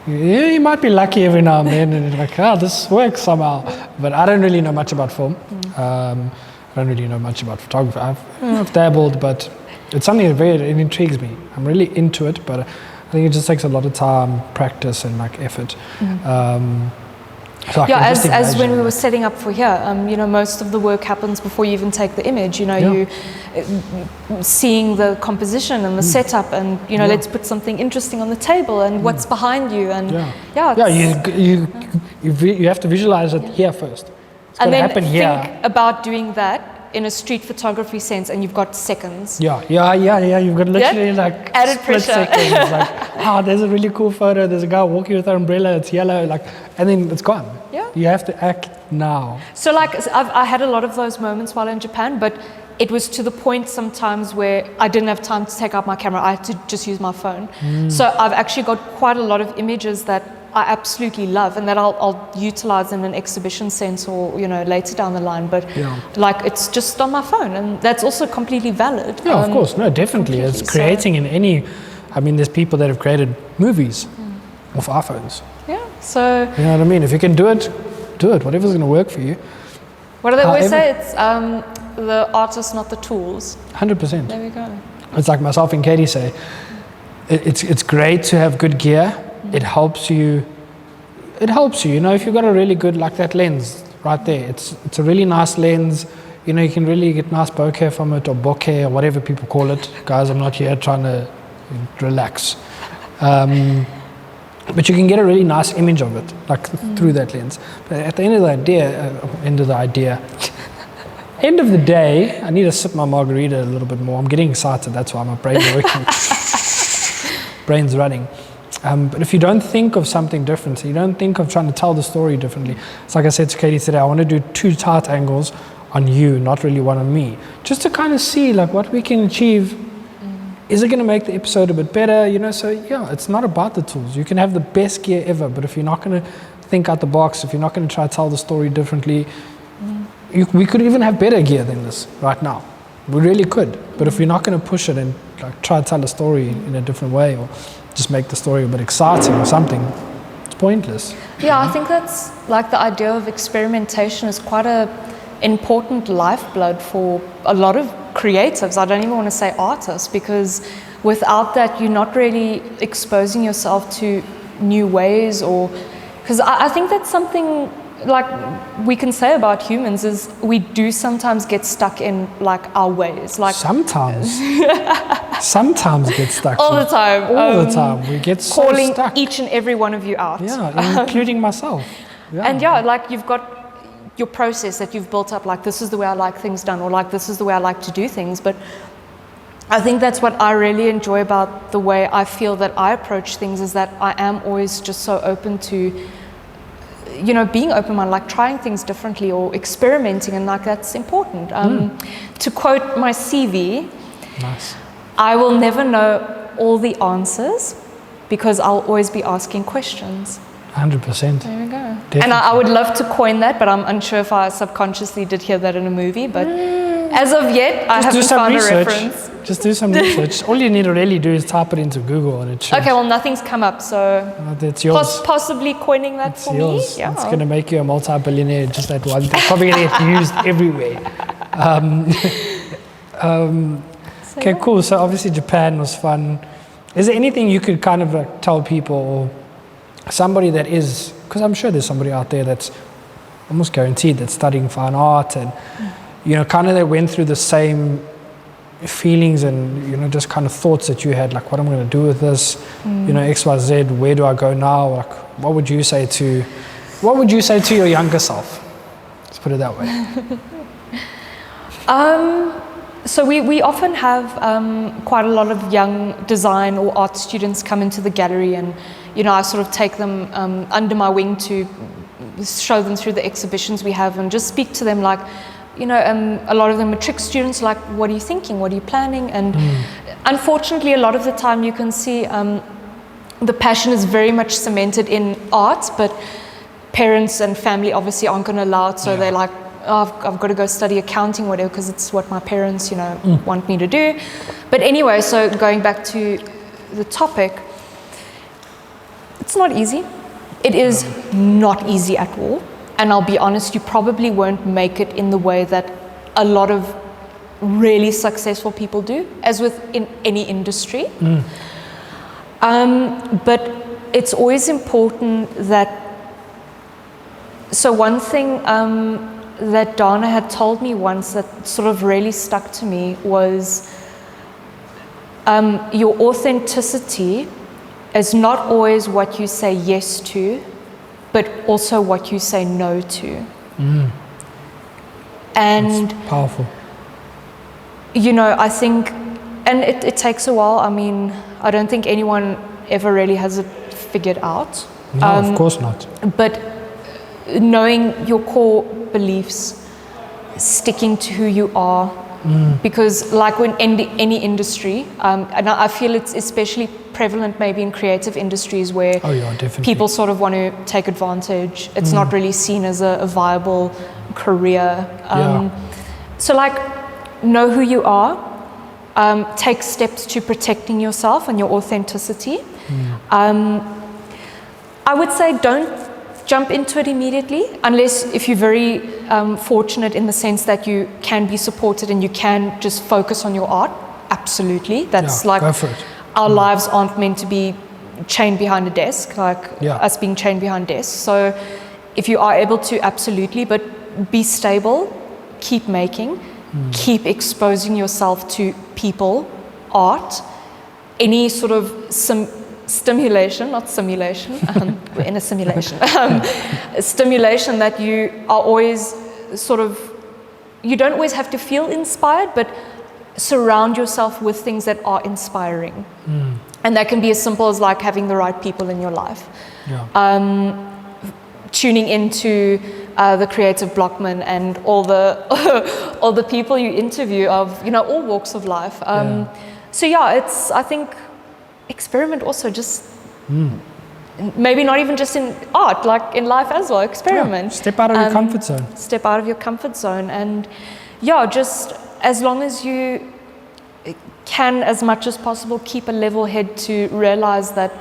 you might be lucky every now and then, and you're like, this works somehow. But I don't really know much about film. I don't really know much about photography. I've dabbled, but it's something that it intrigues me. I'm really into it, but I think it just takes a lot of time, practice, and like effort. So I can just as when we imagine. were setting up for here, most of the work happens before you even take the image. You seeing the composition and the setup, and let's put something interesting on the table, and what's behind you, and you have to visualize it here first. It's and gonna then happen think here. about doing that in a street photography sense, and you've got seconds. Yeah. You've got literally like Added split pressure. seconds. Like, there's a really cool photo. There's a guy walking with an umbrella. It's yellow. Like, and then it's gone. Yeah. You have to act now. So like I had a lot of those moments while in Japan, but it was to the point sometimes where I didn't have time to take out my camera. I had to just use my phone. So I've actually got quite a lot of images that I absolutely love, and that I'll utilize in an exhibition sense or later down the line. But like it's just on my phone, and that's also completely valid. Yeah, of course. No, definitely. It's creating in any. I mean, there's people that have created movies with iPhones. Yeah. So You know what I mean? If you can do it, do it. Whatever's going to work for you. what do they always say? However- It's the artist, not the tools. 100%. There we go. It's like myself and Katie say, it's great to have good gear. It helps you. If you've got a really good, like that lens right there, it's a really nice lens. You can really get nice bokeh from it, or bokeh, or whatever people call it. Guys, I'm not here trying to relax. But you can get a really nice image of it, like through that lens. But at the end of the day, I need to sip my margarita a little bit more. I'm getting excited. That's why my brain's working. Brain's running. But if you don't think of something different, so you don't think of trying to tell the story differently. It's like I said to Katie today, I want to do 2 tight angles on you, not really one on me. Just to kind of see like what we can achieve. Is it going to make the episode a bit better? So it's not about the tools. You can have the best gear ever, but if you're not going to think out the box, if you're not going to try to tell the story differently, we could even have better gear than this right now. We really could. But if we're not going to push it and like try to tell a story in a different way, or just make the story a bit exciting or something, it's pointless. Yeah, I think that's like the idea of experimentation is quite a important lifeblood for a lot of creatives. I don't even want to say artists, because without that you're not really exposing yourself to new ways, or because I think that's something like we can say about humans is we do sometimes get stuck in like our ways, like sometimes get stuck all the time. All the time we get so calling stuck. each and every one of you out. Yeah, including myself. Yeah. And like you've got your process that you've built up, like this is the way I like things done, or like this is the way I like to do things. But I think that's what I really enjoy about the way I feel that I approach things, is that I am always just so open to being open-minded, like trying things differently or experimenting, and like that's important. To quote my CV, Nice. I will never know all the answers because I'll always be asking questions. 100%. There we go. Definitely. And I would love to coin that, but I'm unsure if I subconsciously did hear that in a movie. But as of yet, I haven't found a reference. Just do some research. All you need to really do is type it into Google and it should. Okay, well, nothing's come up, so That's yours. possibly coining that It's for yours. me. Yeah. It's going to make you a multi-billionaire, just that one thing. Probably going to get used everywhere. Okay, cool. So obviously Japan was fun. Is there anything you could kind of like tell people, or somebody that is, because I'm sure there's somebody out there that's almost guaranteed that's studying fine art, and kind of they went through the same feelings and just kind of thoughts that you had, like what I'm going to do with this, XYZ, where do I go now? Like what would you say to your younger self? Let's put it that way. So we often have quite a lot of young design or art students come into the gallery, and I sort of take them under my wing to show them through the exhibitions we have, and just speak to them like, a lot of them are matric students, like what are you thinking, what are you planning? And unfortunately a lot of the time you can see the passion is very much cemented in art, but parents and family obviously aren't going to allow it, so they're like, oh, I've got to go study accounting, whatever, because it's what my parents, want me to do. But anyway, so going back to the topic, it's not easy. It is not easy at all. And I'll be honest, you probably won't make it in the way that a lot of really successful people do, as with in any industry. But it's always important that, so one thing that Dana had told me once that sort of really stuck to me was your authenticity is not always what you say yes to, but also what you say no to. And that's powerful. I think, and it takes a while. I mean, I don't think anyone ever really has it figured out. No, of course not. But knowing your core beliefs, sticking to who you are, because like when any industry, and I feel it's especially prevalent maybe in creative industries where people sort of want to take advantage. It's not really seen as a viable career. So like, know who you are, take steps to protecting yourself and your authenticity. I would say don't jump into it immediately, unless if you're very fortunate in the sense that you can be supported and you can just focus on your art. Absolutely. That's like, go for it. Our lives aren't meant to be chained behind a desk, like us being chained behind desks. So if you are able to, absolutely, but be stable, keep making, keep exposing yourself to people, art, any sort of stimulation, not simulation, we're in a simulation, stimulation that you are always sort of, you don't always have to feel inspired, but surround yourself with things that are inspiring. And that can be as simple as like having the right people in your life. Tuning into the creative Blockman and all the people you interview of, all walks of life. So it's, I think, experiment also, just maybe not even just in art, like in life as well, experiment. Step out of your comfort zone. Step out of your comfort zone. And just as long as you can, as much as possible, keep a level head to realize that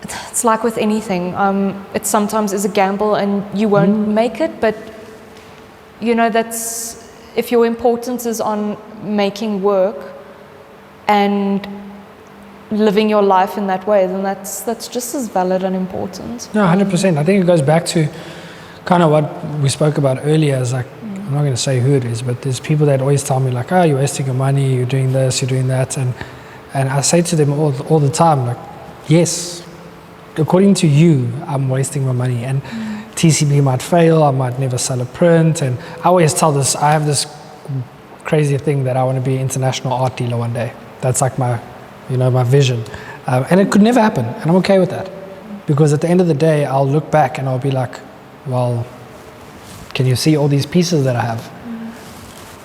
it's like with anything. It sometimes is a gamble and you won't make it, but that's, if your importance is on making work and living your life in that way, then that's just as valid and important. No, 100%. I think it goes back to kind of what we spoke about earlier, is like, I'm not going to say who it is, but there's people that always tell me like, oh, you're wasting your money, you're doing this, you're doing that. And I say to them all the time, like, yes, according to you, I'm wasting my money. And TCB might fail, I might never sell a print. And I always tell this, I have this crazy thing that I want to be an international art dealer one day. That's like my vision. And it could never happen. And I'm okay with that. Because at the end of the day, I'll look back and I'll be like, well, can you see all these pieces that I have?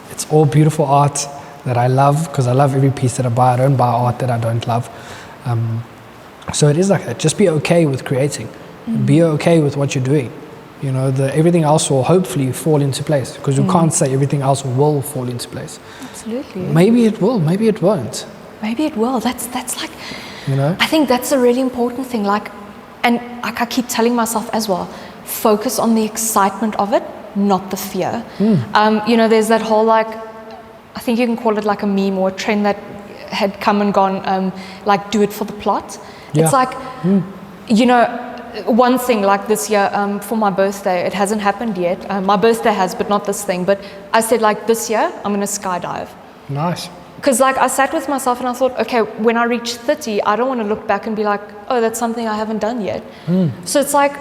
It's all beautiful art that I love, because I love every piece that I buy. I don't buy art that I don't love. So it is like that. Just be okay with creating. Be okay with what you're doing. Everything else will hopefully fall into place, because you can't say everything else will fall into place. Absolutely. Maybe it will, maybe it won't. Maybe it will. That's like, I think that's a really important thing. Like, and I keep telling myself as well, focus on the excitement of it, not the fear. There's that whole, like, I think you can call it like a meme or a trend that had come and gone, like, do it for the plot. It's like, one thing like this year, for my birthday, it hasn't happened yet. My birthday has, but not this thing. But I said, like, this year, I'm going to skydive. Nice. Because, like, I sat with myself and I thought, okay, when I reach 30, I don't want to look back and be like, oh, that's something I haven't done yet. So it's like,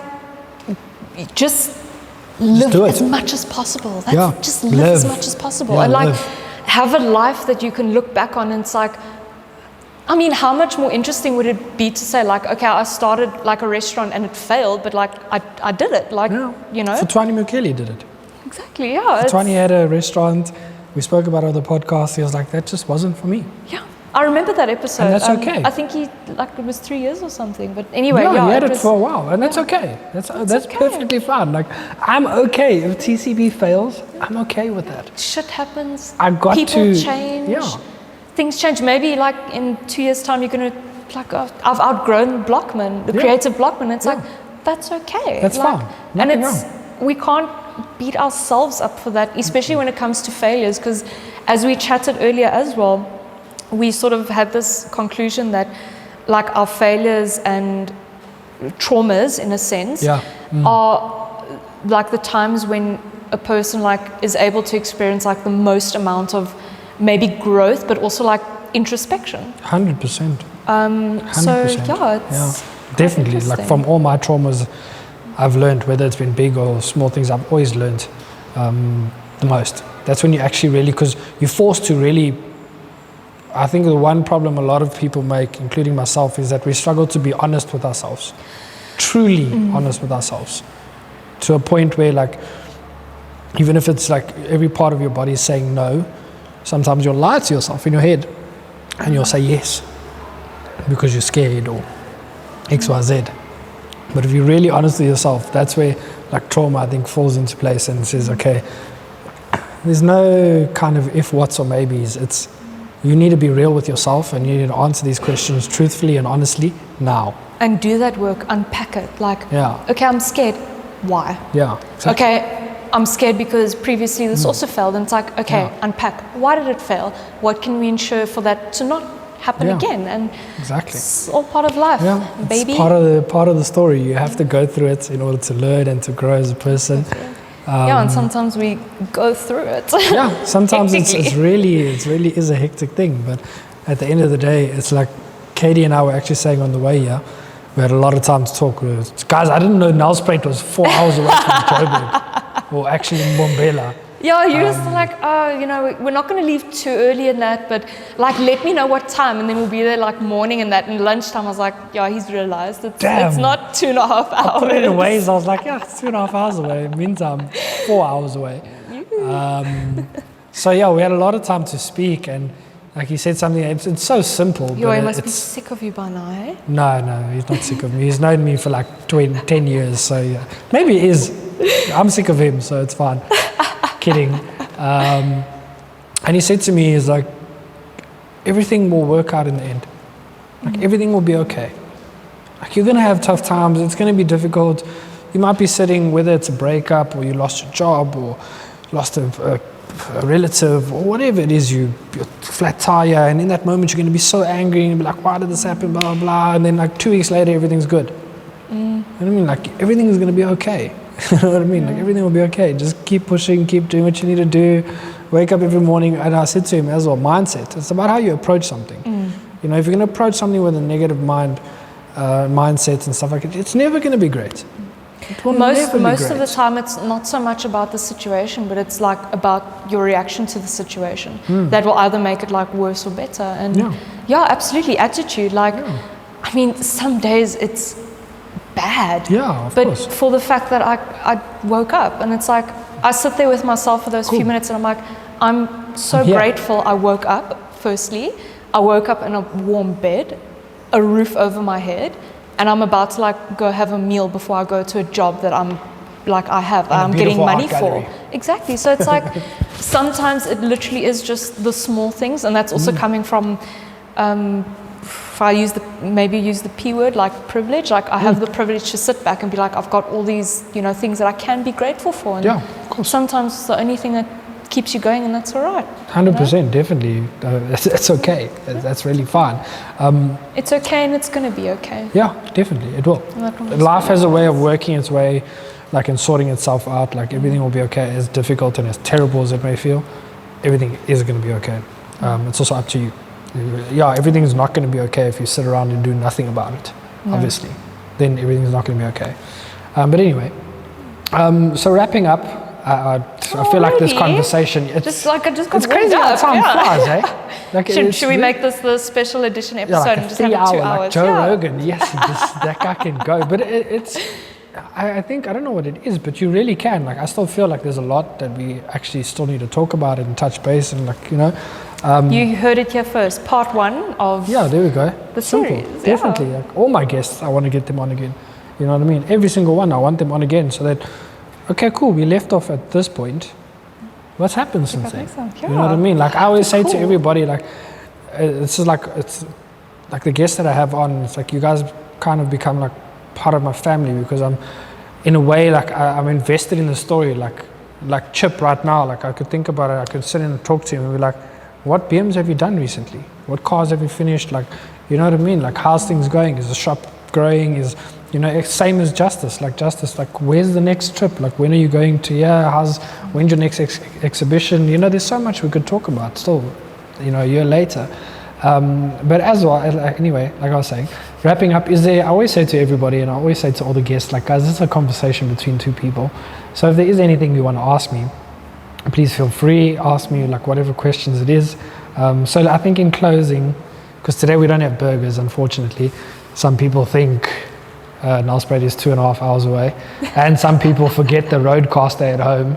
just live as much as possible. Just live as much as possible. And, like, have a life that you can look back on, and it's like, I mean, how much more interesting would it be to say, like, okay, I started like a restaurant and it failed, but like I did it, like, Futwani Mukeli did it. Exactly, yeah. Futwani had a restaurant. We spoke about it on the podcast. He was like, that just wasn't for me. Yeah, I remember that episode. And that's okay. I think it was 3 years or something. But anyway, he had it was, for a while, and that's okay. That's okay. perfectly fine. Like, I'm okay if TCB fails. I'm okay with that. Shit happens. People change. Yeah. Things change. Maybe like in 2 years' time, you're gonna like, I've outgrown Blockman, the creative Blockman. It's like, that's okay. That's fine. Nothing wrong. We can't beat ourselves up for that, especially when it comes to failures, because as we chatted earlier as well, we sort of had this conclusion that like our failures and traumas, in a sense, are like the times when a person like is able to experience like the most amount of maybe growth, but also like introspection. 100%. 100%. So it's definitely, like from all my traumas I've learned, whether it's been big or small things, I've always learned the most. That's when you actually really, because you're forced to really, I think the one problem a lot of people make, including myself, is that we struggle to be honest with ourselves, truly honest with ourselves, to a point where like, even if it's like every part of your body is saying no, sometimes you'll lie to yourself in your head and you'll say yes because you're scared or XYZ. But if you're really honest with yourself, that's where like trauma, I think, falls into place and says, okay, there's no kind of if, whats or maybes. It's, you need to be real with yourself and you need to answer these questions truthfully and honestly now. And do that work, unpack it. Like, okay, I'm scared. Why? Yeah. Exactly. Okay, I'm scared because previously this also failed. And it's like, okay, unpack. Why did it fail? What can we ensure for that to not happen again? And it's all part of life, baby. It's part of the story. You have to go through it in order to learn and to grow as a person. And sometimes we go through it. Sometimes it really is a hectic thing. But at the end of the day, it's like Katie and I were actually saying on the way here, we had a lot of time to talk. Guys, I didn't know Nelspruit was 4 hours away from Joburg, or actually in Bombela. Yeah, you're just like, oh, you know, we're not going to leave too early in that, but like, let me know what time, and then we'll be there like morning and that. And lunchtime, I was like, yeah, he's realized it's not 2.5 hours. I put it in ways, I was like, yeah, it's 2.5 hours away. Meantime, 4 hours away. So yeah, we had a lot of time to speak, and like you said something, it's so simple. He must be sick of you by now, eh? No, he's not sick of me. He's known me for like 10 years, so yeah. Maybe he is. I'm sick of him, so it's fine. Kidding. And he said to me, he's like, everything will work out in the end. Like everything will be okay. Like you're going to have tough times. It's going to be difficult. You might be sitting, whether it's a breakup or you lost your job or lost a relative or whatever it is, you're flat tire, and in that moment you're going to be so angry and be like, why did this happen, blah, blah, blah. And then like 2 weeks later, everything's good. You know what I mean? Like everything is going to be okay. You know what I mean? Like everything will be okay. Just keep pushing, keep doing what you need to do. Wake up every morning. And I said to him as well, mindset. It's about how you approach something. You know, if you're going to approach something with a negative mindset and stuff like that, it's never going to be great. Most of the time, it's not so much about the situation, but it's like about your reaction to the situation that will either make it like worse or better. And absolutely, attitude. Like, I mean, some days it's bad. Of course. For the fact that I woke up, and it's like I sit there with myself for those few minutes, and I'm like, I'm so grateful I woke up. Firstly, I woke up in a warm bed, a roof over my head, and I'm about to like go have a meal before I go to a job that I'm getting money for. Exactly. So it's like sometimes it literally is just the small things, and that's also coming from if I use the P word, like privilege. Like I have the privilege to sit back and be like, I've got all these, you know, things that I can be grateful for. And of course. Sometimes it's the only thing that keeps you going, and that's all right. 100%, definitely. That's okay. That's really fine. It's okay, and it's going to be okay. Yeah, definitely, it will. Life has a way of working its way, like, and sorting itself out. Like everything will be okay. As difficult and as terrible as it may feel, everything is going to be okay. It's also up to you. Yeah, everything's not going to be okay if you sit around and do nothing about it, obviously. Then everything's not going to be okay. But anyway, so wrapping up, I feel like this conversation, it's crazy how time flies, eh? Like should we make this the special edition episode like and just have it 2 hours? Like Joe Rogan, yes, that guy can go. But I think, I don't know what it is, but you really can. Like, I still feel like there's a lot that we actually still need to talk about and touch base and, like, you know. You heard it here first. Part 1 of Yeah, there we go. the Simple. series. Definitely. Yeah. Like, all my guests, I want to get them on again. You know what I mean? Every single one, I want them on again so that, okay, cool, we left off at this point. What's happened since then? You know what I mean? Like I always say to everybody, like, it's like the guests that I have on, it's like you guys kind of become like part of my family because I'm, in a way, like I'm invested in the story. Like Chip right now, like I could think about it, I could sit in and talk to him and be like, what BMs have you done recently? What cars have you finished? Like, you know what I mean? Like, how's things going? Is the shop growing? Is, you know, same as Justice, like where's the next trip? Like, when are you going to, when's your next exhibition? You know, there's so much we could talk about still, you know, a year later. But as well, anyway, like I was saying, wrapping up, I always say to everybody, and I always say to all the guests, like, guys, this is a conversation between two people. So if there is anything you want to ask me, please feel free, ask me like whatever questions it is. So I think in closing, because today we don't have burgers, unfortunately, some people think Nelspruit is 2.5 hours away, and some people forget the roadcaster at home.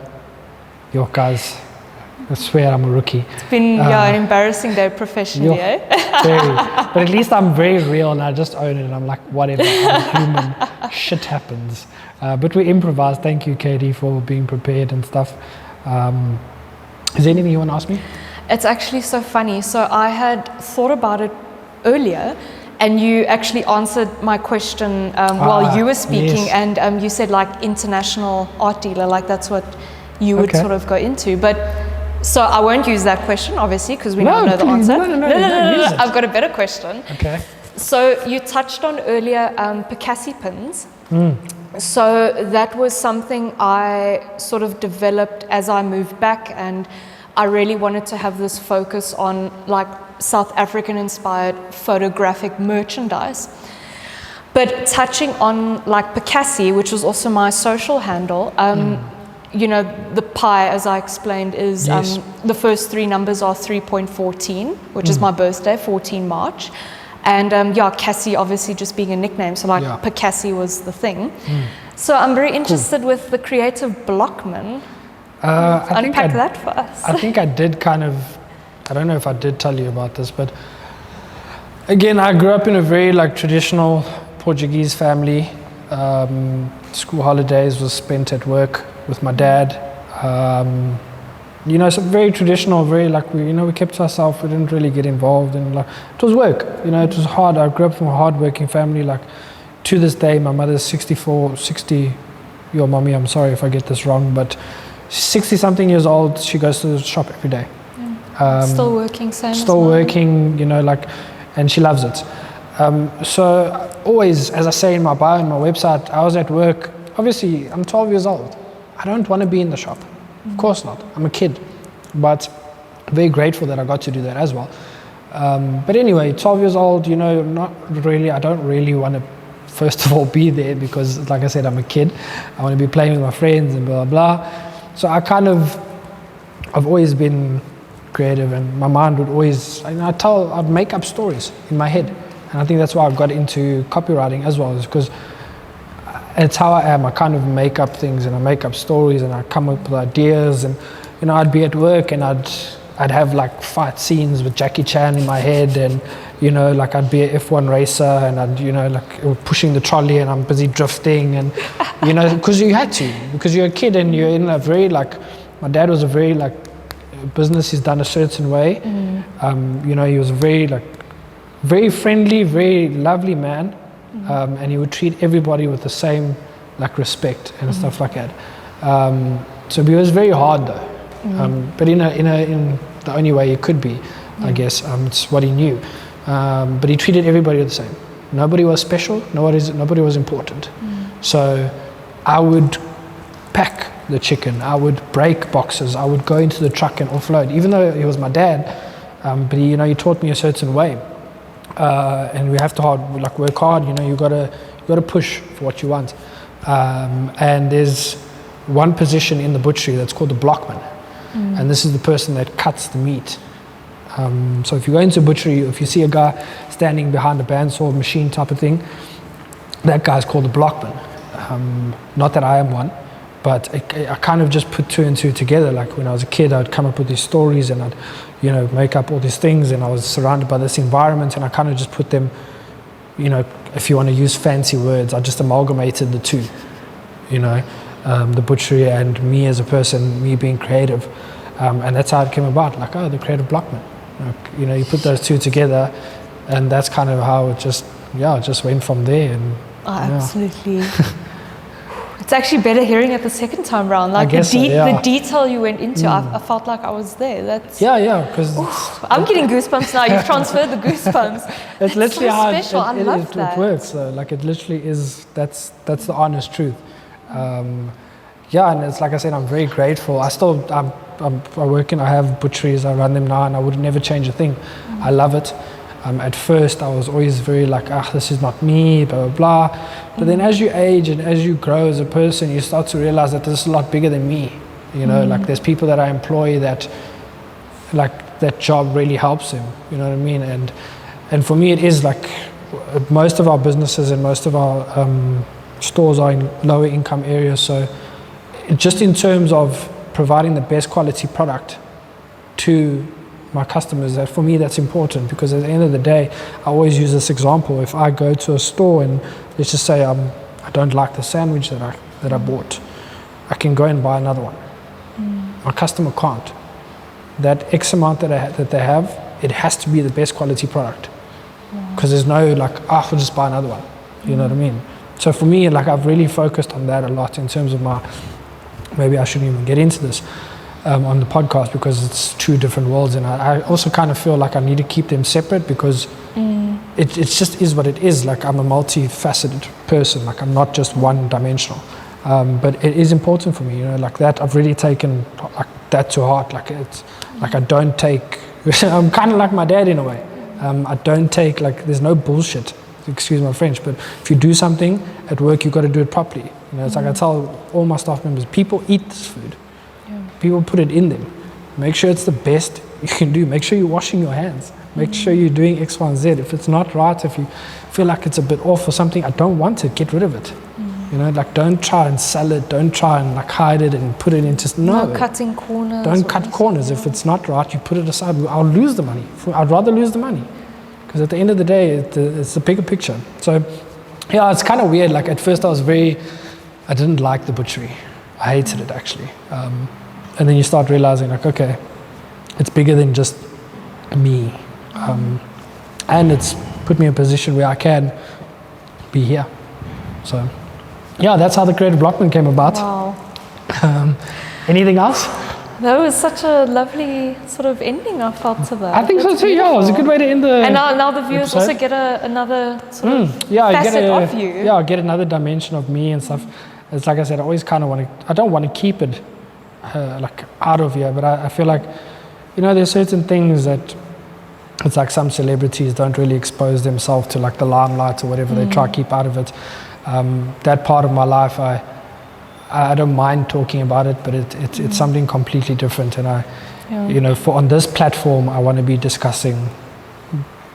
Yo, guys, I swear I'm a rookie. It's been an embarrassing day professionally, Very. But at least I'm very real and I just own it and I'm like, whatever, I'm human, shit happens. But we improvised. Thank you, Katie, for being prepared and stuff. Is there anything you want to ask me? It's actually so funny. So I had thought about it earlier, and you actually answered my question while you were speaking, yes. and you said like international art dealer, like that's what you would sort of go into. But so I won't use that question, obviously, because we don't know the answer. No. I've got a better question. Okay. So you touched on earlier Picasso pins. So that was something I sort of developed as I moved back, and I really wanted to have this focus on like South African inspired photographic merchandise. But touching on like Picasso, which was also my social handle, you know, the pi, as I explained, is the first 3 numbers are 3.14, which is my birthday, 14 March. And Cassie obviously just being a nickname, so like Picasso was the thing. So I'm very interested with the creative blockman. Unpack that for us. I think I did kind of, I don't know if I did tell you about this, but again, I grew up in a very like traditional Portuguese family. School holidays was spent at work with my dad. You know, so very traditional, very like we kept to ourselves. We didn't really get involved in like it was work. You know, it was hard. I grew up from a hard-working family. Like to this day, my mother's 60. Your mommy, I'm sorry if I get this wrong, but 60-something years old. She goes to the shop every day. Still working, same. Still working. You know, like, and she loves it. So always, as I say in my bio on my website, I was at work. Obviously, I'm 12 years old. I don't want to be in the shop. Of course not. I'm a kid. But very grateful that I got to do that as well. But anyway, 12 years old, you know, I don't really want to, first of all, be there because, like I said, I'm a kid. I want to be playing with my friends and blah, blah, blah. So I've always been creative, and my mind would always, I'd make up stories in my head. And I think that's why I got into copywriting as well, is because it's how I am. I kind of make up things and I make up stories and I come up with ideas, and you know, I'd be at work and I'd have like fight scenes with Jackie Chan in my head, and you know, like I'd be an F1 racer and I'd, you know, like pushing the trolley and I'm busy drifting, and you know, because you had to, because you're a kid and you're in a very like, my dad was a very like, business is done a certain way. You know, he was very friendly, very lovely man. And he would treat everybody with the same like respect and stuff like that. So he was very hard though, but in the only way it could be, I guess. It's what he knew. But he treated everybody the same. Nobody was special. Nobody was important. So I would pack the chicken. I would break boxes. I would go into the truck and offload, even though he was my dad. But he, you know, he taught me a certain way. And we have to work hard. You know, you gotta push for what you want. And there's one position in the butchery that's called the blockman, and this is the person that cuts the meat. So if you go into a butchery, if you see a guy standing behind a bandsaw machine type of thing, that guy's called a blockman. Not that I am one, But I kind of just put two and two together. Like when I was a kid, I'd come up with these stories and I'd, make up all these things, and I was surrounded by this environment, and I kind of just put them, if you want to use fancy words, I just amalgamated the two, the butchery and me as a person, me being creative. And that's how it came about, like, the creative blockman. Like, you put those two together, and that's kind of how it just went from there. And absolutely. It's actually better hearing it the second time round. Like the detail you went into, I felt like I was there. That's because I'm getting goosebumps now. You've transferred the goosebumps. It's literally so how special. I love that. It works. Though. Like it literally is. That's the honest truth. And it's like I said, I'm very grateful. I work I have butcheries. I run them now, and I would never change a thing. I love it. At first, I was always very like, this is not me, blah, blah, blah. But then as you age and as you grow as a person, you start to realize that this is a lot bigger than me. Like there's people that I employ that, like, that job really helps them. You know what I mean? And for me, it is like most of our businesses and most of our stores are in lower income areas. So just in terms of providing the best quality product to my customers, that for me that's important, because at the end of the day, I always use this example. If I go to a store and let's just say I don't like the sandwich that I bought, I can go and buy another one. My customer can't. That X amount that they have, it has to be the best quality product, because there's no like, I'll just buy another one. You know what I mean? So for me, like, I've really focused on that a lot in terms of maybe I shouldn't even get into this on the podcast, because it's two different worlds, and I also kind of feel like I need to keep them separate, because it just is what it is. Like, I'm a multifaceted person. Like, I'm not just one dimensional. But it is important for me, like that. I've really taken like that to heart. Like, it's like I don't take. I'm kind of like my dad in a way. I don't take, like, there's no bullshit. Excuse my French, but if you do something at work, you've got to do it properly. It's like I tell all my staff members, people eat this food. People put it in them. Make sure it's the best you can do. Make sure you're washing your hands. Make sure you're doing X, Y, and Z. If it's not right, if you feel like it's a bit off or something, I don't want it. Get rid of it. Like, don't try and sell it. Don't try and like hide it and put it into no cutting corners. Don't cut corners. If it's not right, you put it aside. I'll lose the money. I'd rather lose the money, because at the end of the day, it's the bigger picture. So, it's kind of weird. Like, at first, I didn't like the butchery. I hated it, actually. And then you start realizing, like, okay, it's bigger than just me. And it's put me in a position where I can be here. So, that's how the Creative Blockman came about. Wow. Anything else? That was such a lovely sort of ending, I felt, to that. I think so too, It was a good way to end the And now the viewers episode. Also get another sort of facet of you. Yeah, get another dimension of me and stuff. It's like I said, I always kind of I don't want to keep it like out of here, but I feel like, there's certain things that it's like some celebrities don't really expose themselves to, like the limelight or whatever. They try to keep out of it. That part of my life, I don't mind talking about it, but it's something completely different. And on this platform, I want to be discussing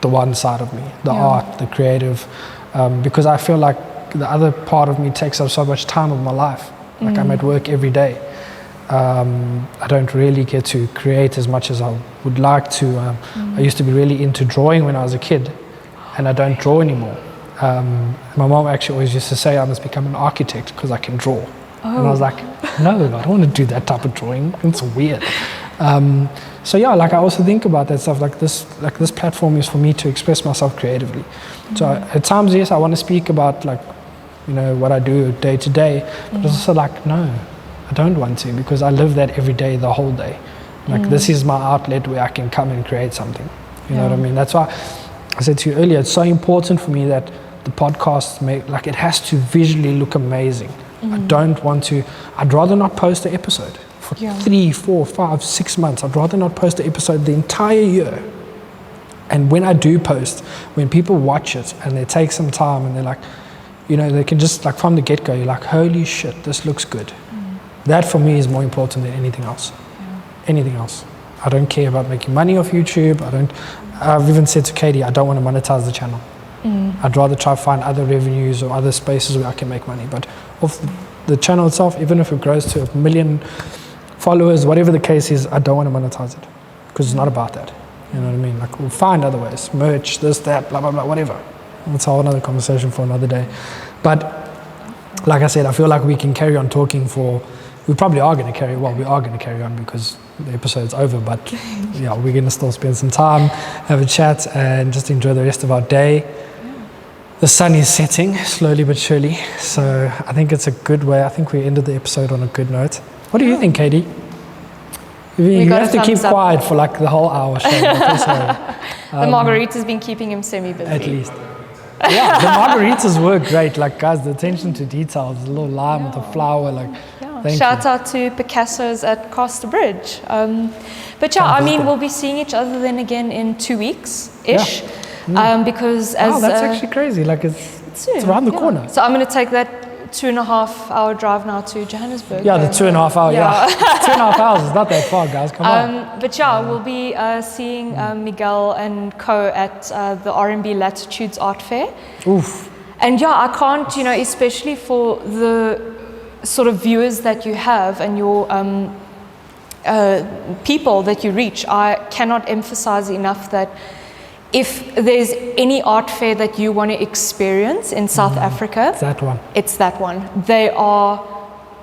the one side of me, the art, the creative, because I feel like the other part of me takes up so much time of my life. Like, I'm at work every day. I don't really get to create as much as I would like to. I used to be really into drawing when I was a kid, and I don't draw anymore. My mom actually always used to say I must become an architect because I can draw. And I was like, no, I don't want to do that type of drawing. It's weird. I also think about that stuff. Like this platform is for me to express myself creatively. So at times, yes, I want to speak about, like, what I do day to day, but it's also like, no, I don't want to, because I live that every day, the whole day. Like, this is my outlet where I can come and create something. You know what I mean? That's why I said to you earlier, it's so important for me that the podcast it has to visually look amazing. I don't want to, I'd rather not post an episode for 3, 4, 5, 6 months. I'd rather not post an episode the entire year. And when I do post, when people watch it and they take some time and they're like, they can just, like, from the get-go, you're like, holy shit, this looks good. That for me is more important than anything else. Anything else. I don't care about making money off YouTube. I've even said to Katie, I don't want to monetize the channel. I'd rather try to find other revenues or other spaces where I can make money. But the channel itself, even if it grows to 1 million followers, whatever the case is, I don't want to monetize it because it's not about that. You know what I mean? Like, we'll find other ways, merch, this, that, blah, blah, blah, whatever. That's a whole other conversation for another day. But like I said, I feel like we can carry on talking we probably are going to carry on because the episode's over, but yeah, we're going to still spend some time, have a chat, and just enjoy the rest of our day. The sun is setting slowly but surely, so I think it's a good way. I think we ended the episode on a good note. What do you think, Katie? You have to keep quiet for like the whole hour show. The margarita's been keeping him semi-busy. At least. Yeah, the margaritas were great. Like, guys, the attention to detail, the little lime with the flower, like, thank Shout you. out to Picasso's at Castor Bridge. But yeah, I mean, we'll be seeing each other then again in 2 weeks-ish. Yeah. Because as that's actually crazy. Like, it's around the corner. So I'm going to take that 2.5 hour drive now to Johannesburg. Yeah, the 2.5 hour, 2.5 hours is not that far, guys. Come on. But yeah, we'll be seeing Miguel and co at the R&B Latitudes Art Fair. Oof. And yeah, I can't, especially for the sort of viewers that you have and your people that you reach, I cannot emphasize enough that if there's any art fair that you want to experience in South Africa, it's that one. They are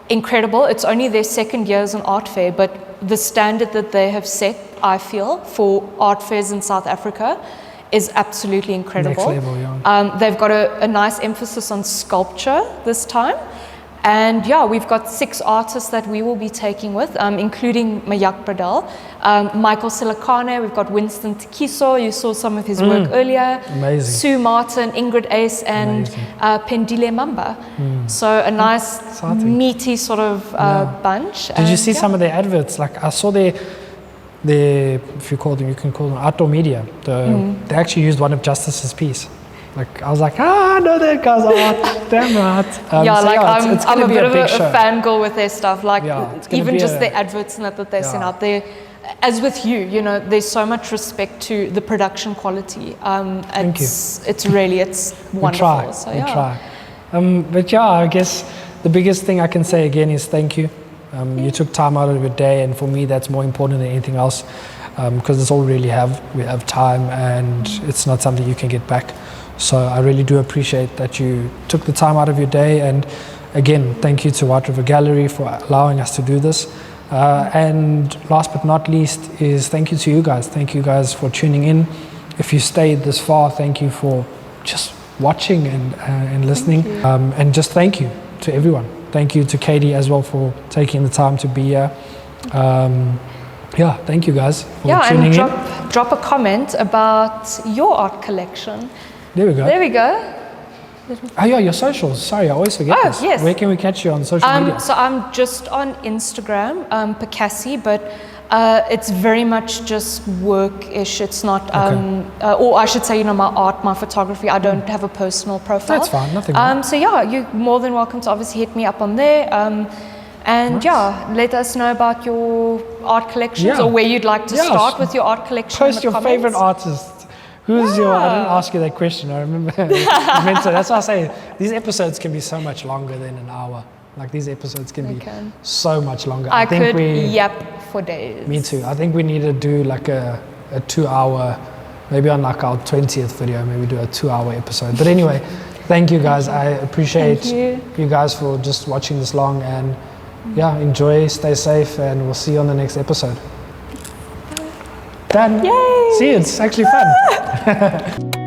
incredible. It's only their second year as an art fair, but the standard that they have set, I feel, for art fairs in South Africa is absolutely incredible. Next level, yeah. They've got a nice emphasis on sculpture this time. And yeah, we've got 6 artists that we will be taking with, including Mayak Bradell, Michael Silikane, we've got Winston Tikiso, you saw some of his work earlier. Amazing. Sue Martin, Ingrid Ace, and Pendile Mamba. So a nice, meaty sort of bunch. Did you see some of their adverts? Like, I saw their if you can call them outdoor media. They actually used one of Justice's piece. Like, I was like, I know that guy's art, damn right. I'm a bit of a fangirl with their stuff. Like, even just the adverts and that they send out there. As with you, there's so much respect to the production quality. Thank you. It's wonderful. We try. But yeah, I guess the biggest thing I can say again is thank you. You took time out of your day, and for me, that's more important than anything else, because it's all we really have. We have time, and it's not something you can get back. So I really do appreciate that you took the time out of your day, and again, thank you to White River Gallery for allowing us to do this. And last but not least is thank you to you guys. Thank you guys for tuning in. If you stayed this far, thank you for just watching and listening. And just thank you to everyone. Thank you to Katie as well for taking the time to be here. Thank you guys for tuning in. Drop a comment about your art collection. There we go. Oh yeah, your socials. Sorry, I always forget this. Yes. Where can we catch you on social media? So I'm just on Instagram, Picassi, but it's very much just work-ish. It's not, or I should say, my art, my photography. I don't have a personal profile. That's fine, nothing wrong. So yeah, you're more than welcome to obviously hit me up on there. And let us know about your art collections or where you'd like to start with your art collection. Post your favorite artist. Who's your, I didn't ask you that question, I remember. That's why I say these episodes can be so much longer than an hour. Like, these episodes can be so much longer. I think could yap for days. Me too. I think we need to do like a 2 hour, maybe on like our 20th video, maybe do a 2 hour episode. But anyway, thank you guys. I appreciate you guys for just watching this long, and enjoy, stay safe, and we'll see you on the next episode. Done. Yay! See, it's actually fun.